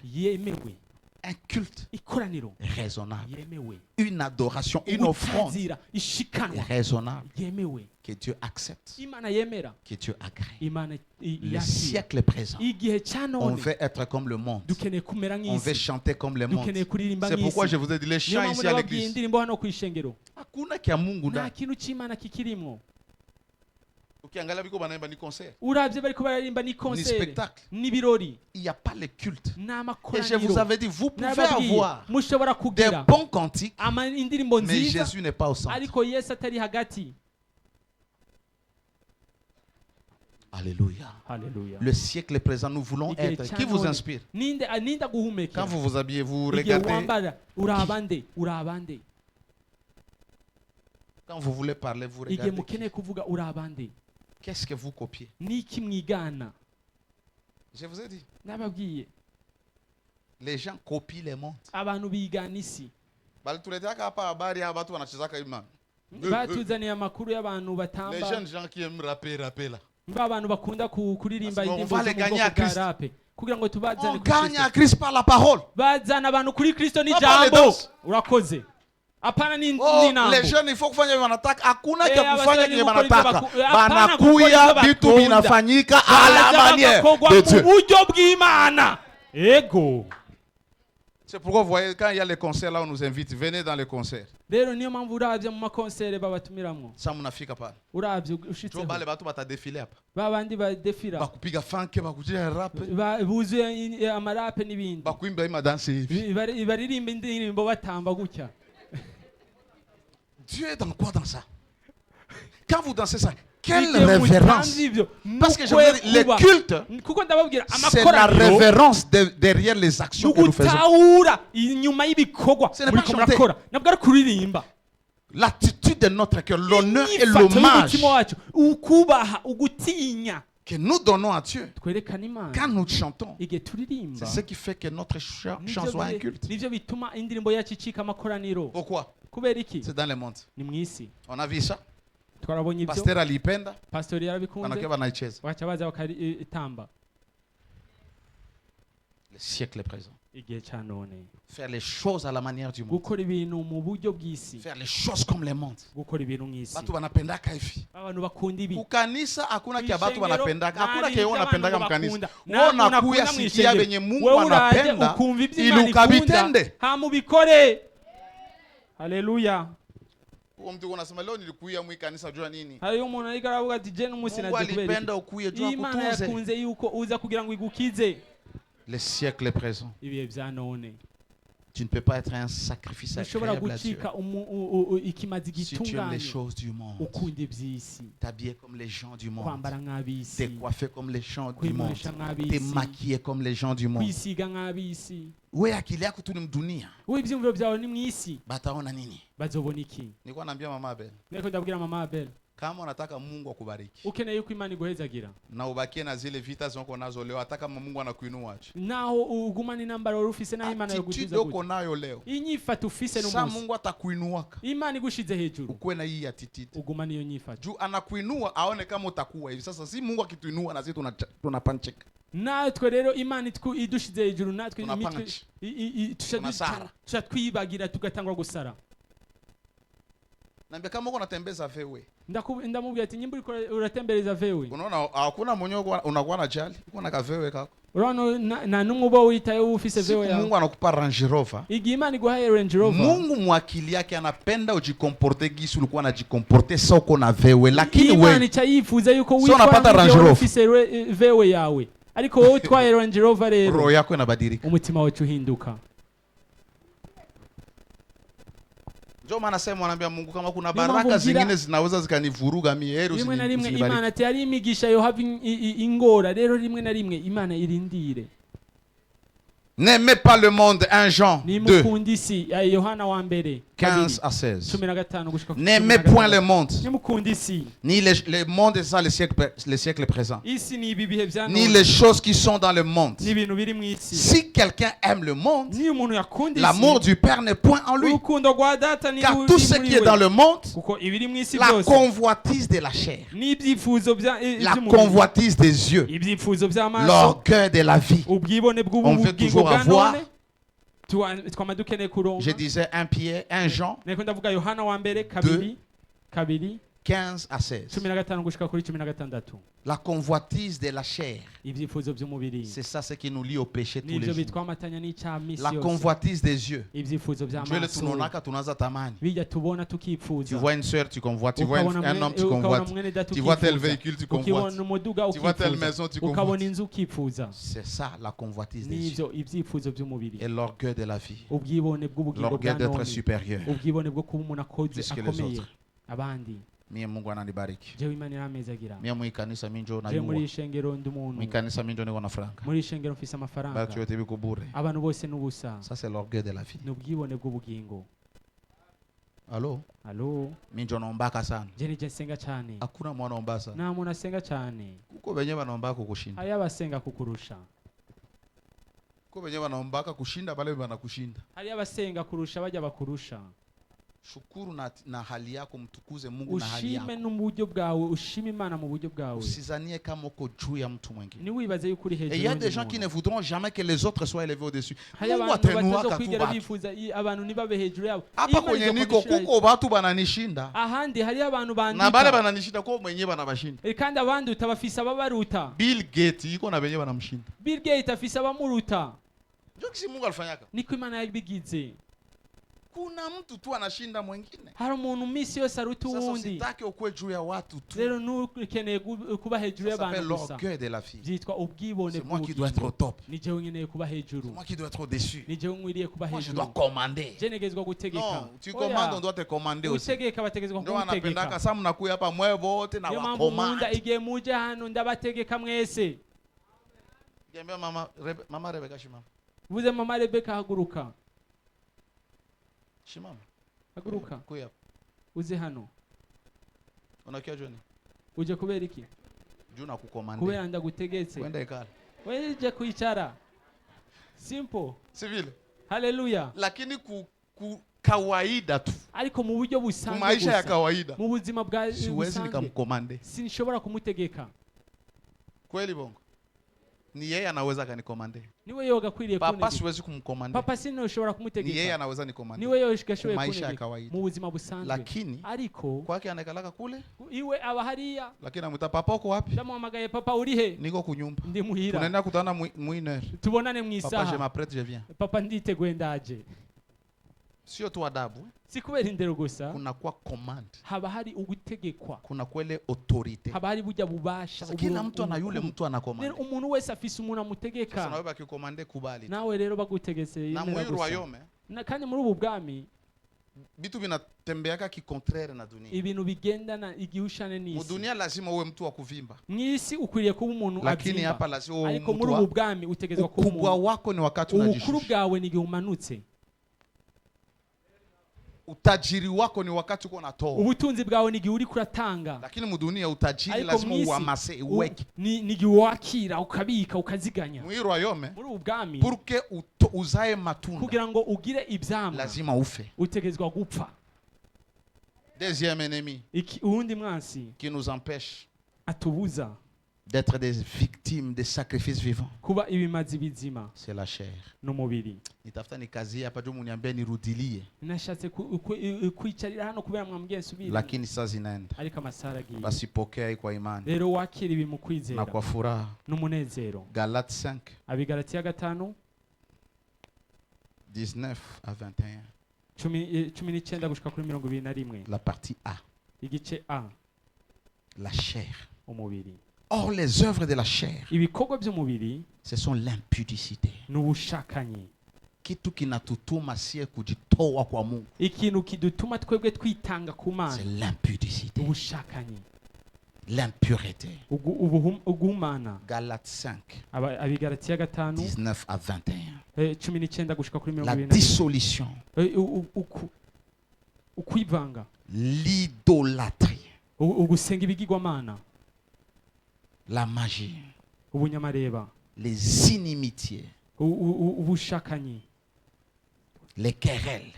Speaker 1: Un culte raisonnable. Une adoration, une offrande raisonnable que Dieu accepte, que Dieu agrée. Le siècle présent, on veut être comme le monde. On veut chanter comme le monde. C'est pourquoi je vous ai dit les chants ici à l'église. Ni spectacle. Il n'y a pas le culte. Et je vous avais dit, vous pouvez avoir des bons cantiques, mais Jésus n'est pas au centre. Alléluia. Le siècle présent, nous voulons être. Qui vous inspire? Quand vous vous habillez, vous regardez. Quand vous voulez parler, vous regardez. Qu'est-ce que vous copiez? Je vous ai dit. Les gens copient les mondes. Les jeunes gens qui aiment rapper là. On va les gagner à Christ. On gagne à Christ par la parole. Pas par les danses. Les jeunes, il faut kufanya wanataka. Hakuna cha kufanya kile wanataka. Banakuya vitu vinafanyika à la manière de Dieu. C'est pourquoi vous voyez, quand il y a les concerts là, on nous invite. Venez dans les concerts. Ça munafika pale. Tu vas les batu bata défiler hapa. Bakupiga funk, bakujia rap. Bakuimba ima danse hivi. Dieu est dans quoi dans ça? Quand vous dansez ça, quelle révérence! Parce que je veux dire, le culte, c'est la révérence derrière les actions que nous faisons. Ce n'est pas chanter. L'attitude de notre cœur, l'honneur et l'hommage que nous donnons à Dieu quand nous chantons, c'est ce qui fait que notre chant soit un culte. Pourquoi? C'est dans le monde. On a vu ça. Pasteur alipenda. Le siècle présent. Faire les choses à la manière du monde. Faire les choses comme le monde. Batu wanapendaka hivi. Kukanisa hakuna kia batu wanapendaka. Hakuna kia wanapendaka mkanisa. Wona kuya sikia benye Mungu anapenda ili ukabitende.
Speaker 2: Hallelujah. Hariyo umuntu ariko aravuga ati je n'umunsi naje kubera Imana yakunze yuko uza kugira ngo igukize.
Speaker 1: Les siècles présents.
Speaker 2: Ibihe bya none.
Speaker 1: Tu ne peux pas être un sacrifice agréable à Dieu
Speaker 2: si tu aimes
Speaker 1: les choses du monde, t'habiller comme les gens du monde, t'es coiffé comme les gens du monde, t'es maquillé comme les gens du monde.
Speaker 2: Oui, akili yako tu ni mdunia. Oui, ibyumviro byawe ni mwisi.
Speaker 1: Bataona nini?
Speaker 2: Bazobona iki?
Speaker 1: Nilikuwa naambia mama Abel.
Speaker 2: Niko ndabwira mama Abel.
Speaker 1: Kama unataka Mungu akubariki,
Speaker 2: ukeneye yuko Imana iguhezagira
Speaker 1: na ubakie na zile vita zako nazo leo, hata kama Mungu anakuinua acha,
Speaker 2: naho ugumana inambara urufise na Imana
Speaker 1: yagutuza uko nayo leo,
Speaker 2: inyifata ufise no
Speaker 1: munsi Mungu atakuinuaka,
Speaker 2: Imana igushize hejuru,
Speaker 1: ukwe na hii attitude,
Speaker 2: ugumana iyo nyifata
Speaker 1: juu anakuinua aone kama utakuwa hivi. Sasa si Mungu akituinua na sisi tunapancheka,
Speaker 2: natwe rero Imana idushize hejuru, natwe imitwe tushatwibagira tugatangwa gusara.
Speaker 1: Nambia kama uko unatembeza vewe,
Speaker 2: ndamubwira ati nyimbo uratembereza vewe,
Speaker 1: unaona hakuna mwenye unakuwa na jali, uko na kavewe kako,
Speaker 2: urano na numubo witaye ufise vewe
Speaker 1: ya Mungu anakupa Range Rover,
Speaker 2: Imana iguhaye Range Rover.
Speaker 1: Mungu mwakili yake anapenda ujikomporte gisi ulikuwa unajikomporte sasa uko na vewe, lakini wewe
Speaker 2: Imana ichayifuza yuko witwa Range Rover ufise vewe yawe, ariko wowe utwaye Range Rover rero
Speaker 1: roho yako inabadilika,
Speaker 2: umutima wacu uhinduka.
Speaker 1: Ndio maana sema mwanaambia Mungu kama kuna baraka zingine zinaweza zikanivuruga mimi, heri
Speaker 2: rimwe na rimwe Imana tayari imigisha yo have ingora, rero rimwe na rimwe Imana irindire.
Speaker 1: N'aimez pas le monde, 1 Jean 2 15 à 16. N'aimez point le monde, ni le monde ça les siècles présents, ni les choses qui sont dans le monde. Si quelqu'un aime le monde, l'amour du Père n'est point en lui. Car tout ce qui est dans le monde, la convoitise de la chair, la convoitise des yeux, l'orgueil de la vie, on veut toujours avoir. Je disais 1 Jean 2 15 à 16. La convoitise de la chair, c'est ça ce qui nous lie au péché tous les jours. La convoitise des yeux, tu vois une soeur, tu convoites. Tu vois un homme, tu convoites. Tu vois tel véhicule, tu convoites. Tu vois telle maison, tu convoites. C'est ça la convoitise des yeux. Et l'orgueil de la vie, l'orgueil d'être supérieur plus que les autres. Mie Mungu ananibariki. Mie mwikanisa minjo na yuwa. Mwikanisa minjo niko na franga. Batu yote biko bure. Ça c'est l'orgueil de la vie. Allô?
Speaker 2: Allô?
Speaker 1: Minjo naombaka sana. Hakuna mwana naomba sana.
Speaker 2: Na mwana senga cyane.
Speaker 1: Kuko benye banaomba kukushinda.
Speaker 2: Haya basenga kukurusha.
Speaker 1: Kuko benye banaomba kushinda bale banakushinda.
Speaker 2: Haya basenga kurusha bajya bakurusha.
Speaker 1: Shukuru na hali yako, mtukuze Mungu na hali yako.
Speaker 2: Ushime n'uburyo bwawe, ushime Imana mu buryo bwawe.
Speaker 1: Usizanie kama uko juu ya mtu mwingine.
Speaker 2: Ni wibaze yuko uri hejuru.
Speaker 1: Et il y a des gens qui ne voudront jamais que les autres soient élevés au-dessus.
Speaker 2: Mungu atanuaka tu bifuza abantu nibabe hejuru yabo.
Speaker 1: Hapa kwenye niko kuko watu bananishinda.
Speaker 2: Ahandi hari abantu bandika.
Speaker 1: Na bale bananishinda ko mwenyewe banabashinda.
Speaker 2: Kandi abandi utabafisa babaruta.
Speaker 1: Bill Gates yuko na benye banamshinda.
Speaker 2: Bill Gates afisa bamuruta.
Speaker 1: Ndio kisi Mungu alifanyaka.
Speaker 2: Niko Imana yabigize.
Speaker 1: Kuna mtu tu anashinda mwingine.
Speaker 2: Hari umuntu misi yose aruta uwundi.
Speaker 1: Sasa sitaki ukwe juu ya watu tu.
Speaker 2: Rero nukeneye kuba hejuru y'abantu gusa.
Speaker 1: L'orgueil de la vie.
Speaker 2: Byitwa ubwibone bw'ubugingo.
Speaker 1: C'est moi qui dois être au top.
Speaker 2: Ni jewe nkeneye kuba hejuru.
Speaker 1: C'est moi qui dois être au-dessus.
Speaker 2: Ni jewe nkwiriye kuba hejuru.
Speaker 1: Je dois commander.
Speaker 2: Je negezwa gutegeka.
Speaker 1: Non, tu commandes, on doit te commander aussi.
Speaker 2: Utegeka bategezwa kugutegeka.
Speaker 1: Ndio anapendaka sana mnakuya hapa mwe wote na wa commande.
Speaker 2: Igihe muje hano ndabategeka mwese.
Speaker 1: Niambia mama Rebecca shimama.
Speaker 2: Vuze mama Rebecca haguruka.
Speaker 1: Shimama.
Speaker 2: Haguruka.
Speaker 1: Kuya.
Speaker 2: Uze hano.
Speaker 1: Unakia joni?
Speaker 2: Uje kubera iki?
Speaker 1: Juna kukomande.
Speaker 2: Kubera ndagutegetse.
Speaker 1: Wenda ikala.
Speaker 2: Weje kuichara. Simple.
Speaker 1: Civil.
Speaker 2: Hallelujah.
Speaker 1: Lakini kawaida tu.
Speaker 2: Ariko mu buryo busanzwe.
Speaker 1: Maisha ya kawaida.
Speaker 2: Mu buzima bwa
Speaker 1: siwezi nikamkomande.
Speaker 2: Sinshobora kumutegeka.
Speaker 1: Kweli bongo. Ni yeye anaweza kanikomande.
Speaker 2: Niwe yoga kwiriye
Speaker 1: kunegeka. Papa siwezi kumkomande.
Speaker 2: Papa sinoshobora kumutegeka.
Speaker 1: Ni yeye anaweza nikomande.
Speaker 2: Niwe yogashoboye
Speaker 1: kunegeka.
Speaker 2: Mu buzima busanzwe.
Speaker 1: Lakini
Speaker 2: ariko
Speaker 1: kwake anakalaka kule.
Speaker 2: Iwe abahariya.
Speaker 1: Lakini amuta papa uko wapi?
Speaker 2: Ndamuhamagaye papa uri he?
Speaker 1: Niko kunyumba.
Speaker 2: Ndi muhira.
Speaker 1: Tunaenda kutana mwiner.
Speaker 2: Tubonane mu isaha.
Speaker 1: Papa je m'apprête je viens.
Speaker 2: Papa nditeguye ndaje.
Speaker 1: sio tu adabu,
Speaker 2: si kubera indero gusa,
Speaker 1: kuna kwa command,
Speaker 2: haba hari ugutegekwa,
Speaker 1: kuna kwele autorite,
Speaker 2: haba hari bujya bubasha.
Speaker 1: Kila mtu ana yule mtu ana command.
Speaker 2: Umuntu wese afise umuntu amutegeka.
Speaker 1: Sasa nawe bakikomande kubali.
Speaker 2: Nawe rero bagutegetse
Speaker 1: na muri royaume,
Speaker 2: na kandi muri ubu bwami
Speaker 1: bitu binatembeaka ki contraire na dunia.
Speaker 2: Ibintu bigendana igihushane n'isi.
Speaker 1: Mu dunia lazima uwe mtu wa kuvimba.
Speaker 2: Mwisi ukwiriye kuba umuntu
Speaker 1: avimba. Lakini hapa lazima uwe
Speaker 2: mtu. Ariko muri ubu bwami utegezwa kuba umuntu.
Speaker 1: Ukubwa wako ni wakati unajishusha.
Speaker 2: Ukuru bwawe ni gihumanutse.
Speaker 1: Utajiri wako ni wakati uko natoa.
Speaker 2: Ubutunzi bwawe ni gihe uri kuratanga.
Speaker 1: Lakini mu dunia utajiri lazima uamase uweke.
Speaker 2: Ni gihe wakira ukabika ukaziganya.
Speaker 1: Muri royaume,
Speaker 2: muri ubu bwami,
Speaker 1: pour que uzae matunda,
Speaker 2: kugira ngo ugire ivyamwa,
Speaker 1: lazima ufe.
Speaker 2: Utegezwa gupfa.
Speaker 1: Deuxième ennemi,
Speaker 2: uwundi mwansi
Speaker 1: qui nous empêche
Speaker 2: atubuza
Speaker 1: d'être des victimes des sacrifices vivants,
Speaker 2: kuba ibimazi bizima,
Speaker 1: c'est la chair.
Speaker 2: N'umubiri.
Speaker 1: Nitafuta nikazi hapa juu muniambie nirudilie.
Speaker 2: Nashatse kwicarira hano kubera mwambye nsubira.
Speaker 1: Lakini saa zinaenda.
Speaker 2: Ariko amasara agiye.
Speaker 1: Basipokea kwa imani.
Speaker 2: Rero wakira ibi mu kwizera.
Speaker 1: Na kwa furaha.
Speaker 2: N'umunezero.
Speaker 1: Galates 5.
Speaker 2: Abigalatiya 5.
Speaker 1: 19 à 21.
Speaker 2: 19 gushika kuri 21.
Speaker 1: La partie A.
Speaker 2: Igice A.
Speaker 1: La chair.
Speaker 2: Umubiri.
Speaker 1: Or les œuvres de la chair,
Speaker 2: ibikorwa by'umubiri,
Speaker 1: ce sont l'impudicité.
Speaker 2: N'ubushakanye.
Speaker 1: Kitu kinatutuma sie kujitoa kwa Mungu.
Speaker 2: Ikintu kidutuma twebwe twitanga ku Mana.
Speaker 1: C'est l'impudicité.
Speaker 2: Ubushakanye.
Speaker 1: L'impureté.
Speaker 2: Ugumana.
Speaker 1: Galates 5.
Speaker 2: Abigalatiya 5.
Speaker 1: 19 à 21.
Speaker 2: 19 gushika kuri 21.
Speaker 1: La dissolution.
Speaker 2: Ukwivanga.
Speaker 1: L'idolâtrie.
Speaker 2: Ugusenga ibigirwamana.
Speaker 1: La magie,
Speaker 2: ubunyamareba,
Speaker 1: les inimitiés,
Speaker 2: ubushakanyi,
Speaker 1: les querelles,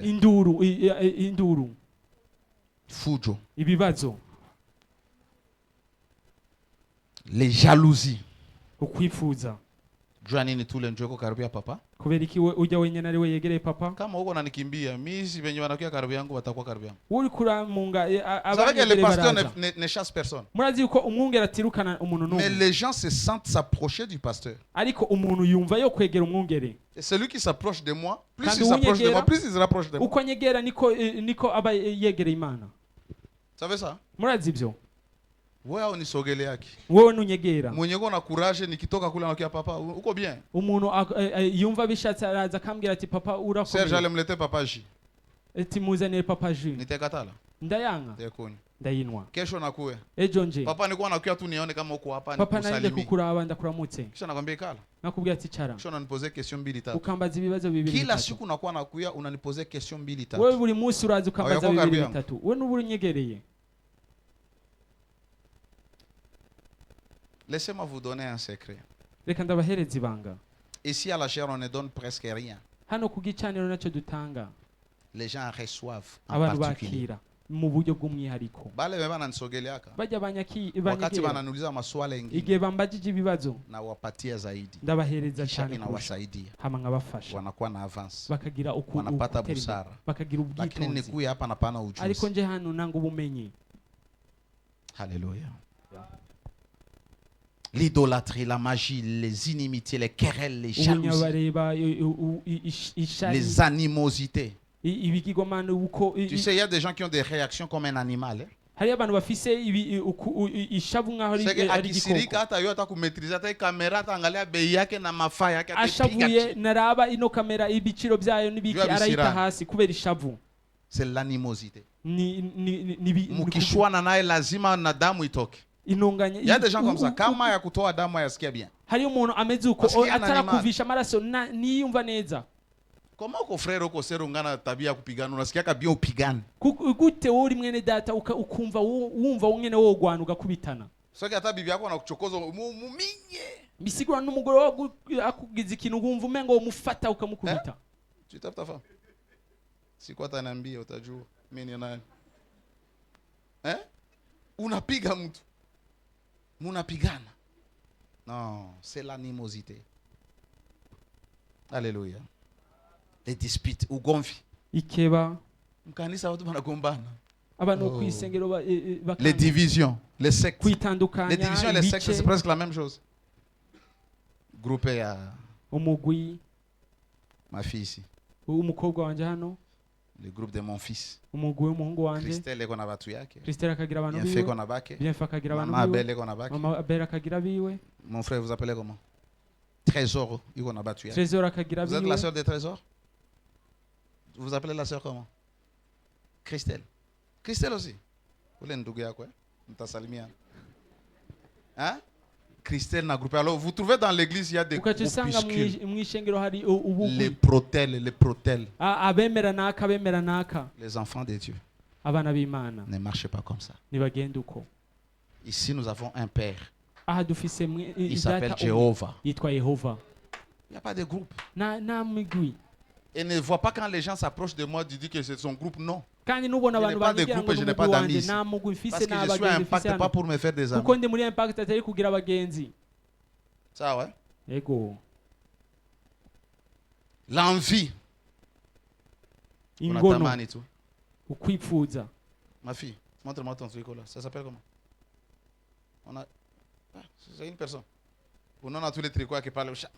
Speaker 2: induru,
Speaker 1: fujo,
Speaker 2: ibibazo,
Speaker 1: les jalousies,
Speaker 2: ukwifuza.
Speaker 1: Jua nini tule njoko karibia papa?
Speaker 2: Kubera iki ujya wenyene ari we yegereye papa?
Speaker 1: Kama uko unanikimbia, mimi benye wanakuya karibu yangu watakuwa karibu yangu.
Speaker 2: Uri kuramunga
Speaker 1: abanye le pasteur ne chasse personne.
Speaker 2: Murazi yuko umwungere atirukana umuntu n'umwe.
Speaker 1: Mais les gens se sentent s'approcher du pasteur.
Speaker 2: Ariko umuntu yumva yo kwegera umwungere.
Speaker 1: Et celui qui s'approche de moi, plus il s'approche de moi, plus il se rapproche de moi.
Speaker 2: Uko nyegera niko aba yegereye Imana.
Speaker 1: Savez ça?
Speaker 2: Murazi ibyo?
Speaker 1: Wewe unisogele yake.
Speaker 2: Wewe nunyegera.
Speaker 1: Mwenye uko na courage nikitoka kule nakia papa, uko bien.
Speaker 2: Umuntu yumva bishatse araza akambwira ati papa urakomeye.
Speaker 1: Serge alemlete papa J.
Speaker 2: Eti muzanire papa J.
Speaker 1: Nitekatala.
Speaker 2: Ndayanga.
Speaker 1: Tekoni.
Speaker 2: Ndayinwa.
Speaker 1: Kesho nakuwe.
Speaker 2: Ejo nje.
Speaker 1: Papa nilikuwa nakuya tu nione kama uko hapa
Speaker 2: nikusalimie. Papa naende kukuraba ndakuramutse.
Speaker 1: Kisha nakwambia ikala.
Speaker 2: Nakubwira ati cara.
Speaker 1: Kisha unanipoze question 2 3.
Speaker 2: Ukambaza ibibazo 2 3.
Speaker 1: Kila siku nakuwa nakuya unanipoze question 2 3.
Speaker 2: Wewe buri munsi uraza ukambaza 2 3. Wewe n'uburi nyegereye.
Speaker 1: Laissez-moi vous donner un secret.
Speaker 2: Reka ndabahereza ibanga.
Speaker 1: Ici à la chair on ne donne presque rien.
Speaker 2: Hano kugicaniro naco dutanga.
Speaker 1: Les gens reçoivent en particulier.
Speaker 2: Mu buryo bw'umwihariko.
Speaker 1: Bale bana nisogeleaka.
Speaker 2: Bajya
Speaker 1: wakati bananiuliza maswali mengine.
Speaker 2: Igihe bambajije ibibazo.
Speaker 1: Na wapatia zaidi.
Speaker 2: Ndabahereza cyane
Speaker 1: inawasaidia.
Speaker 2: Hama nkabafasha.
Speaker 1: Wanakuwa na avance.
Speaker 2: Bakagira
Speaker 1: wanapata busara.
Speaker 2: Bakagira ubwitonzi.
Speaker 1: Lakini nikuye hapa napana ujuzi.
Speaker 2: Ariko nje hano nanga ubumenyi.
Speaker 1: Hallelujah. L'idolâtrie, la magie, les inimitiés, les querelles, les jalousies, les animosités. Tu sais, il y a des gens qui ont des réactions comme un animal.
Speaker 2: Hari abantu bafise ishavu nkaho ari
Speaker 1: igikoko. Hata yo atakumetriza hata kamera ataangalia bei yake na mafaa yake
Speaker 2: ashavuye naraba ino kamera ibiciro byayo nibiki arayita hasi kubera ishavu.
Speaker 1: C'est l'animosité. Mukishwana naye lazima na damu itoke. Il y a des gens comme ça. Kama ya kutoa damu yasikia bien.
Speaker 2: Hari umuntu ameze uko atarakuvisha maraso niyumva neza.
Speaker 1: Kama uko frère uko sero ngana tabia kupigana unasikia ka bien upigane.
Speaker 2: Gute uri mwene data ukumva wumva wonyene wo gwana ugakubitana.
Speaker 1: Soki hata bibi yako anakuchokoza muminye.
Speaker 2: Bisigura n'umugore wawe akugize ikintu ngumva umengo umufata ukamukubita.
Speaker 1: Tu tapes ta femme. Si quoi t'aniambia utajua mimi ni nani? Unapiga mtu. Munapigana. Non, c'est l'animosité. Alléluia. Les disputes, ugomvi.
Speaker 2: Ikeba.
Speaker 1: Mkanisa watu wanagombana.
Speaker 2: Abantu kwisengero bakanga.
Speaker 1: Les divisions, les sectes.
Speaker 2: Kwitandukanya.
Speaker 1: Les divisions et les sectes, c'est presque la même chose. Groupé à
Speaker 2: umugwi.
Speaker 1: Ma fille ici.
Speaker 2: umukobwa wanje hano,
Speaker 1: le groupe de mon fils.
Speaker 2: umugwi w'umuhungu wanje.
Speaker 1: Christelle eko na batu yake.
Speaker 2: Christelle akagira abantu biwe.
Speaker 1: Bienfait kona bake.
Speaker 2: Bienfait akagira abantu biwe.
Speaker 1: Mama Abel eko na bake.
Speaker 2: Mama Abel akagira biwe.
Speaker 1: Mon frère, vous appelez comment? Trésor eko na batu yake.
Speaker 2: Trésor akagira biwe.
Speaker 1: Vous êtes la sœur de Trésor? Vous appelez la sœur comment? Christelle. Christelle aussi. Vous l'avez ndugu yako, mtasalimia. Hein? Christelle na groupe. Alors vous trouvez dans l'église il y a des groupuscules. Les protèles, les protèles. Les enfants de Dieu. Ne marchez pas comme ça. Ici nous avons un père. Il s'appelle Jéhovah. Il n'y a pas de groupe. Et ne vois pas quand les gens s'approchent de moi, dis que c'est son groupe, non. Je n'ai pas de groupe et je n'ai pas d'amis. Parce que je suis un impact pas pour me faire des amis. Ça, ouais. L'envie. Ma fille, montre-moi ton truc là. Ça s'appelle comment? C'est une personne. On a tous les tricots qui parlent au chat.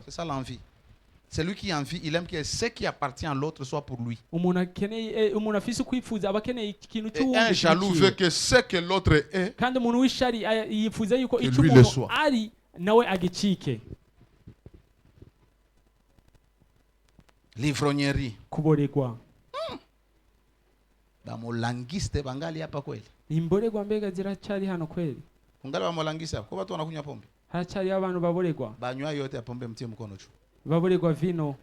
Speaker 1: C'est ça l'envie. Celui qui envie, il aime que ce qui appartient à l'autre soit pour lui. Et un jaloux veut que ce que l'autre est, que lui le soit. L'ivrognerie. Bamolangiste bangali hapa kweli.
Speaker 2: Imboregwa mbega ziracari hano kweli.
Speaker 1: Kungali bamolangiste hapa. Kwa watu wanakunywa pombe.
Speaker 2: Haracari abantu baboregwa.
Speaker 1: Banywa yote ya pombe mtie mkono juu.
Speaker 2: Baboregwa vino.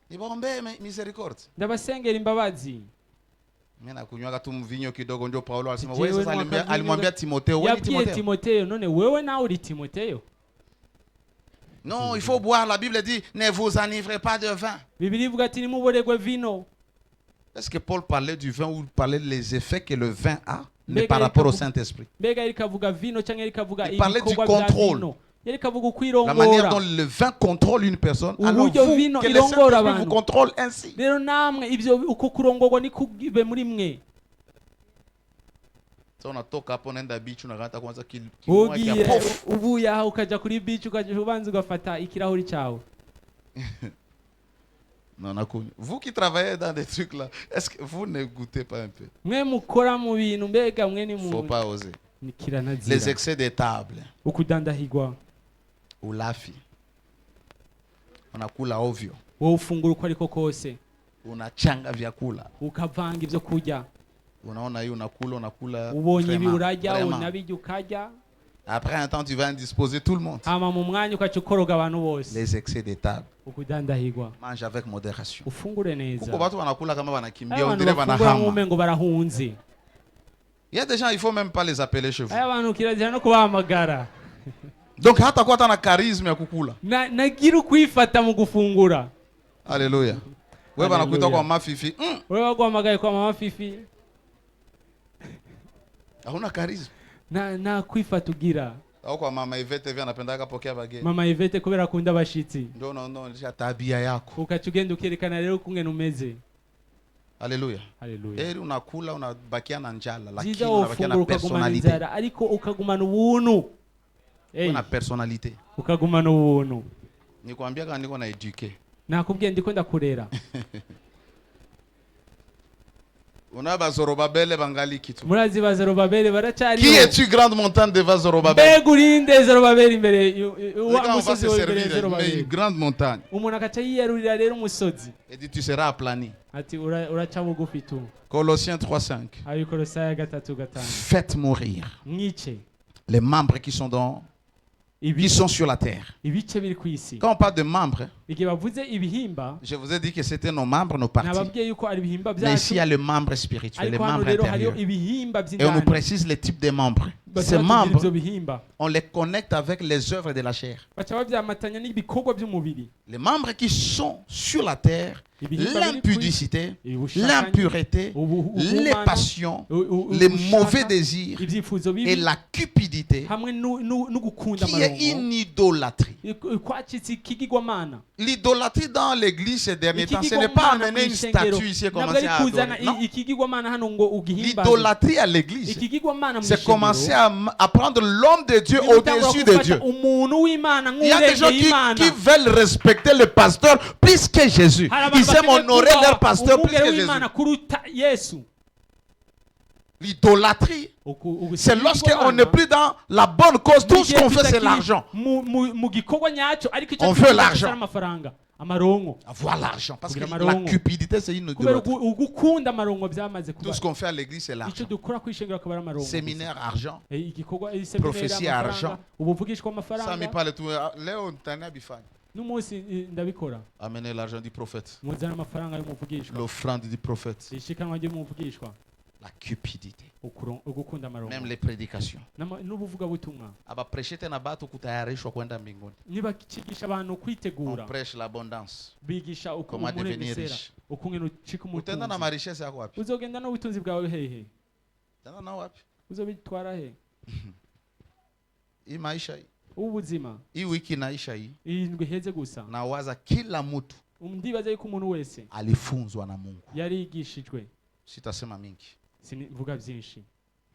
Speaker 1: Nibaombe misericordia.
Speaker 2: Ndabasengera imbabazi.
Speaker 1: Mimi nakunywa tu mvinyo kidogo ndio Paulo alisema wewe sasa alimwambia Timotheo wewe
Speaker 2: Timotheo none wewe na uli Timotheo.
Speaker 1: Non, il faut boire. La Bible dit ne vous enivrez pas de vin.
Speaker 2: Biblia ivuga ati nimuboregwe vino.
Speaker 1: Est-ce que Paul parlait du vin ou parlait des effets que le vin a mais par rapport au Saint-Esprit? Il parlait du contrôle. La manière dont le vin contrôle une personne, alors vous, que le Saint-Esprit vous contrôle ainsi. Unatoka hapo naenda beach unakata kwanza
Speaker 2: ubuya ukaja kuri beach ukabanza ugafata ikirahuri cyawe.
Speaker 1: Non, vous qui travaillez dans des trucs là, est-ce que vous ne goûtez pas un peu?
Speaker 2: Il
Speaker 1: ne faut pas oser. Les excès des tables. Ou la fille. On a kula ovyo. Unachanga vyakula.
Speaker 2: Ukavanga ivyo kurya.
Speaker 1: Unaona hii unakula.
Speaker 2: Ubonye ibi urajya unabijya ukarya.
Speaker 1: Après un temps tu vas indisposer tout le monde.
Speaker 2: Hama mu mwanya ukacukoroga abantu bose.
Speaker 1: Les excès des tables.
Speaker 2: Ukudandahirwa.
Speaker 1: Mange avec modération.
Speaker 2: Ufungure neza.
Speaker 1: Kuko watu wanakula kama wanakimbia ondire banahama.
Speaker 2: Ngo barahunze.
Speaker 1: Il y a des gens, il faut même pas les appeler chez vous.
Speaker 2: Abantu kirazira no kubahamagara.
Speaker 1: Donc hata kwa tana charisme ya kukula.
Speaker 2: Nagira kwifata mu gufungura.
Speaker 1: Alléluia. Wewe banakuita kwa mafifi.
Speaker 2: Wewe waguhamagaye kwa mama fifi.
Speaker 1: Hauna charisme.
Speaker 2: Na kwifata ugira.
Speaker 1: Au kwa mama Ivete vya anapenda kupokea bageni.
Speaker 2: Mama Ivete kubera akunda bashitsi.
Speaker 1: Ndio unaonyesha tabia yako.
Speaker 2: Ukachugenda ukerekana rero kungena umeze.
Speaker 1: Haleluya.
Speaker 2: Haleluya.
Speaker 1: Eri unakula unabakia na njala
Speaker 2: lakini unabakia na personality. Ariko ukagumana ubuntu.
Speaker 1: Una personality.
Speaker 2: Ukagumana ubuntu.
Speaker 1: Nikwambia kama niko na educate.
Speaker 2: Nakubwiye ndiko ndakurera.
Speaker 1: Unaba Zorobabel bangali kitu.
Speaker 2: Murazi ba Zorobabel baracari.
Speaker 1: Qui es-tu grande montagne devant Zorobabel?
Speaker 2: Begurinde Zorobabel imbere
Speaker 1: wa musozi imbere Zorobabel. Grande montagne.
Speaker 2: Umuntu akaca yiyarurira rero umusozi.
Speaker 1: Et dit tu seras aplani.
Speaker 2: Ati uraca bugufi tu.
Speaker 1: Colossiens 3:5.
Speaker 2: Ayo Kolosaya 3:5.
Speaker 1: Faites mourir
Speaker 2: Mwice
Speaker 1: les membres qui sont sur la terre. Quand on parle de membres, je vous ai dit que c'était nos membres, nos parties. Mais ici, il y a le membre spirituel, les membres intérieurs. Et on nous précise les types de membres. Ces membres, on les connecte avec les œuvres de la chair. Les membres qui sont sur la terre, l'impudicité, l'impureté, les passions, les mauvais désirs et la cupidité, qui est une idolâtrie. L'idolâtrie dans l'église ces derniers temps, ce n'est pas amener une statue ici et commencer à adorer. Non. L'idolâtrie à l'église, c'est commencer à prendre l'homme de Dieu au-dessus de Dieu. Il y a des gens qui veulent respecter le pasteur plus que Jésus. Ils aiment honorer leur pasteur plus que Jésus. L'idolâtrie, c'est lorsqu'on n'est plus dans la bonne cause. Tout ce qu'on fait, c'est l'argent. On veut l'argent. Avoir l'argent. Parce que la cupidité, c'est une idolâtrie. Tout ce qu'on fait à l'église, c'est l'argent. Séminaire, argent. Prophétie, argent. Ça me parle tout. Léon, amenez l'argent du prophète. L'offrande du prophète. La cupidité. Même les prédications. On prêche l'abondance. Comment devenir riche.
Speaker 2: ubuzima
Speaker 1: hii wiki inaisha hii
Speaker 2: indwi heze gusa
Speaker 1: nawaza kila mtu
Speaker 2: ndibaza yuko umuntu wese
Speaker 1: alifunzwa na Mungu
Speaker 2: yarigishijwe
Speaker 1: sitasema mingi
Speaker 2: vuga byinshi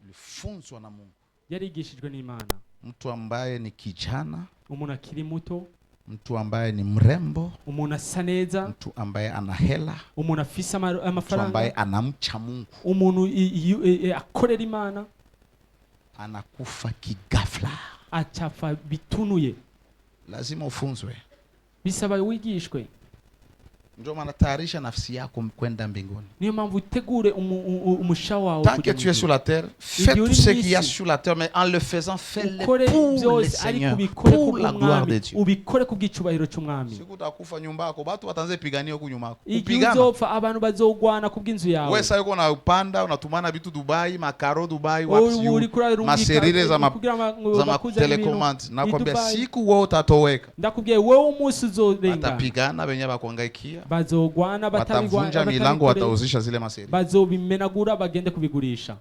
Speaker 1: alifunzwa na Mungu
Speaker 2: yarigishijwe n'Imana
Speaker 1: mtu ambaye ni kijana
Speaker 2: umuntu akiri muto
Speaker 1: mtu ambaye ni mrembo
Speaker 2: umuntu asa neza
Speaker 1: mtu ambaye ana hela
Speaker 2: umuntu afisa amafaranga
Speaker 1: mtu ambaye anamcha Mungu
Speaker 2: umuntu akorera Imana
Speaker 1: anakufa kigafla
Speaker 2: achafa bitunuye
Speaker 1: lazima ufunzwe
Speaker 2: bisaba wigishwe
Speaker 1: ndio maana tayarisha nafsi yako kwenda mbinguni
Speaker 2: niyo mpamvu utegure umushawa wawe
Speaker 1: tant que tu es sur la terre fais tout ce qu'il y a sur la terre mais en le faisant fais-le pour le Seigneur pour la gloire de Dieu
Speaker 2: ubikore kubwicubahiro cy'umwami
Speaker 1: siku utakufa nyumba yako watu watanze pigania huko nyuma yako
Speaker 2: upigana uzopfa abantu bazogwana kubw'inzu yawe
Speaker 1: wewe sasa uko na upanda unatumana vitu Dubai makaro Dubai wapi maserire za telecommand nakwambia siku wewe utatoweka
Speaker 2: ndakubwiye wewe umunsi uzorenga
Speaker 1: batapigana benye bakwangaikia
Speaker 2: bazogwana
Speaker 1: batavunja milango watauzisha zile maseri
Speaker 2: bazobimenagura bagende kubigurisha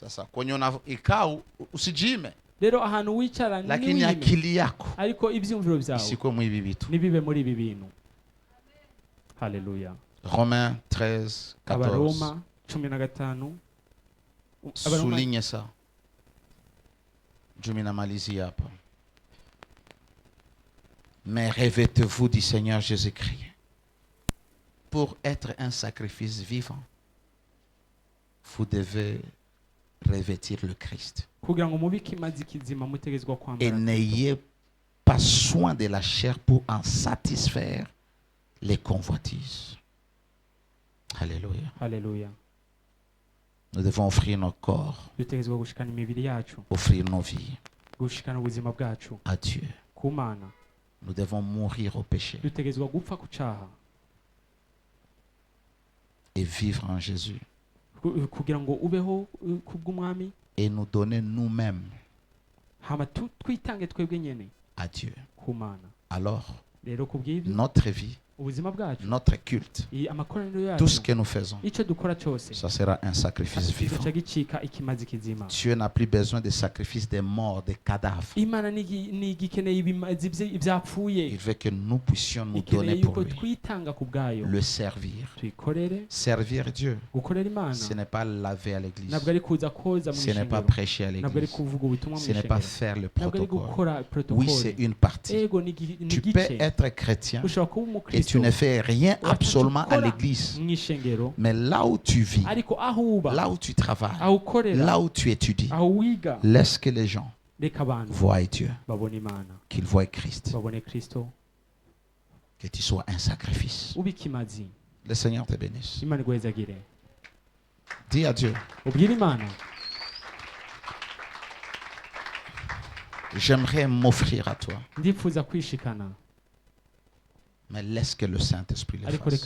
Speaker 1: sasa kwenye ikao usijime
Speaker 2: rero ahantu wicara
Speaker 1: lakini akili yako
Speaker 2: ariko ivyumviro byawe
Speaker 1: isiko mu ibi bitu
Speaker 2: nibibe muri ibi bintu haleluya
Speaker 1: Romains 13 14
Speaker 2: Roma 15
Speaker 1: souligne ça je m'inamalizie hapa mais revêtez-vous du Seigneur Jésus-Christ pour être un sacrifice vivant, vous devez revêtir le Christ. Et n'ayez pas soin de la chair pour en satisfaire les convoitises. Alléluia.
Speaker 2: Alléluia.
Speaker 1: Nous devons offrir nos corps, offrir nos vies à Dieu. Nous devons mourir au péché et vivre en Jésus et nous donner nous-mêmes à Dieu. Alors notre vie, notre culte, tout ce que nous faisons, ça sera un sacrifice vivant. Dieu n'a plus besoin de sacrifices des morts, des cadavres. Il veut que nous puissions nous donner pour lui, le servir. Servir Dieu, ce n'est pas laver à l'église, ce n'est pas prêcher à l'église, ce n'est pas faire le protocole. Oui, c'est une partie. Tu peux être chrétien et tu ne fais rien absolument à l'église. Mais là où tu vis, là où tu travailles, là où tu étudies, laisse que les gens voient Dieu, qu'ils voient Christ, que tu sois un sacrifice. Le Seigneur te bénisse. Dis à Dieu, j'aimerais m'offrir à toi. Mais laisse que le Saint-Esprit le fasse.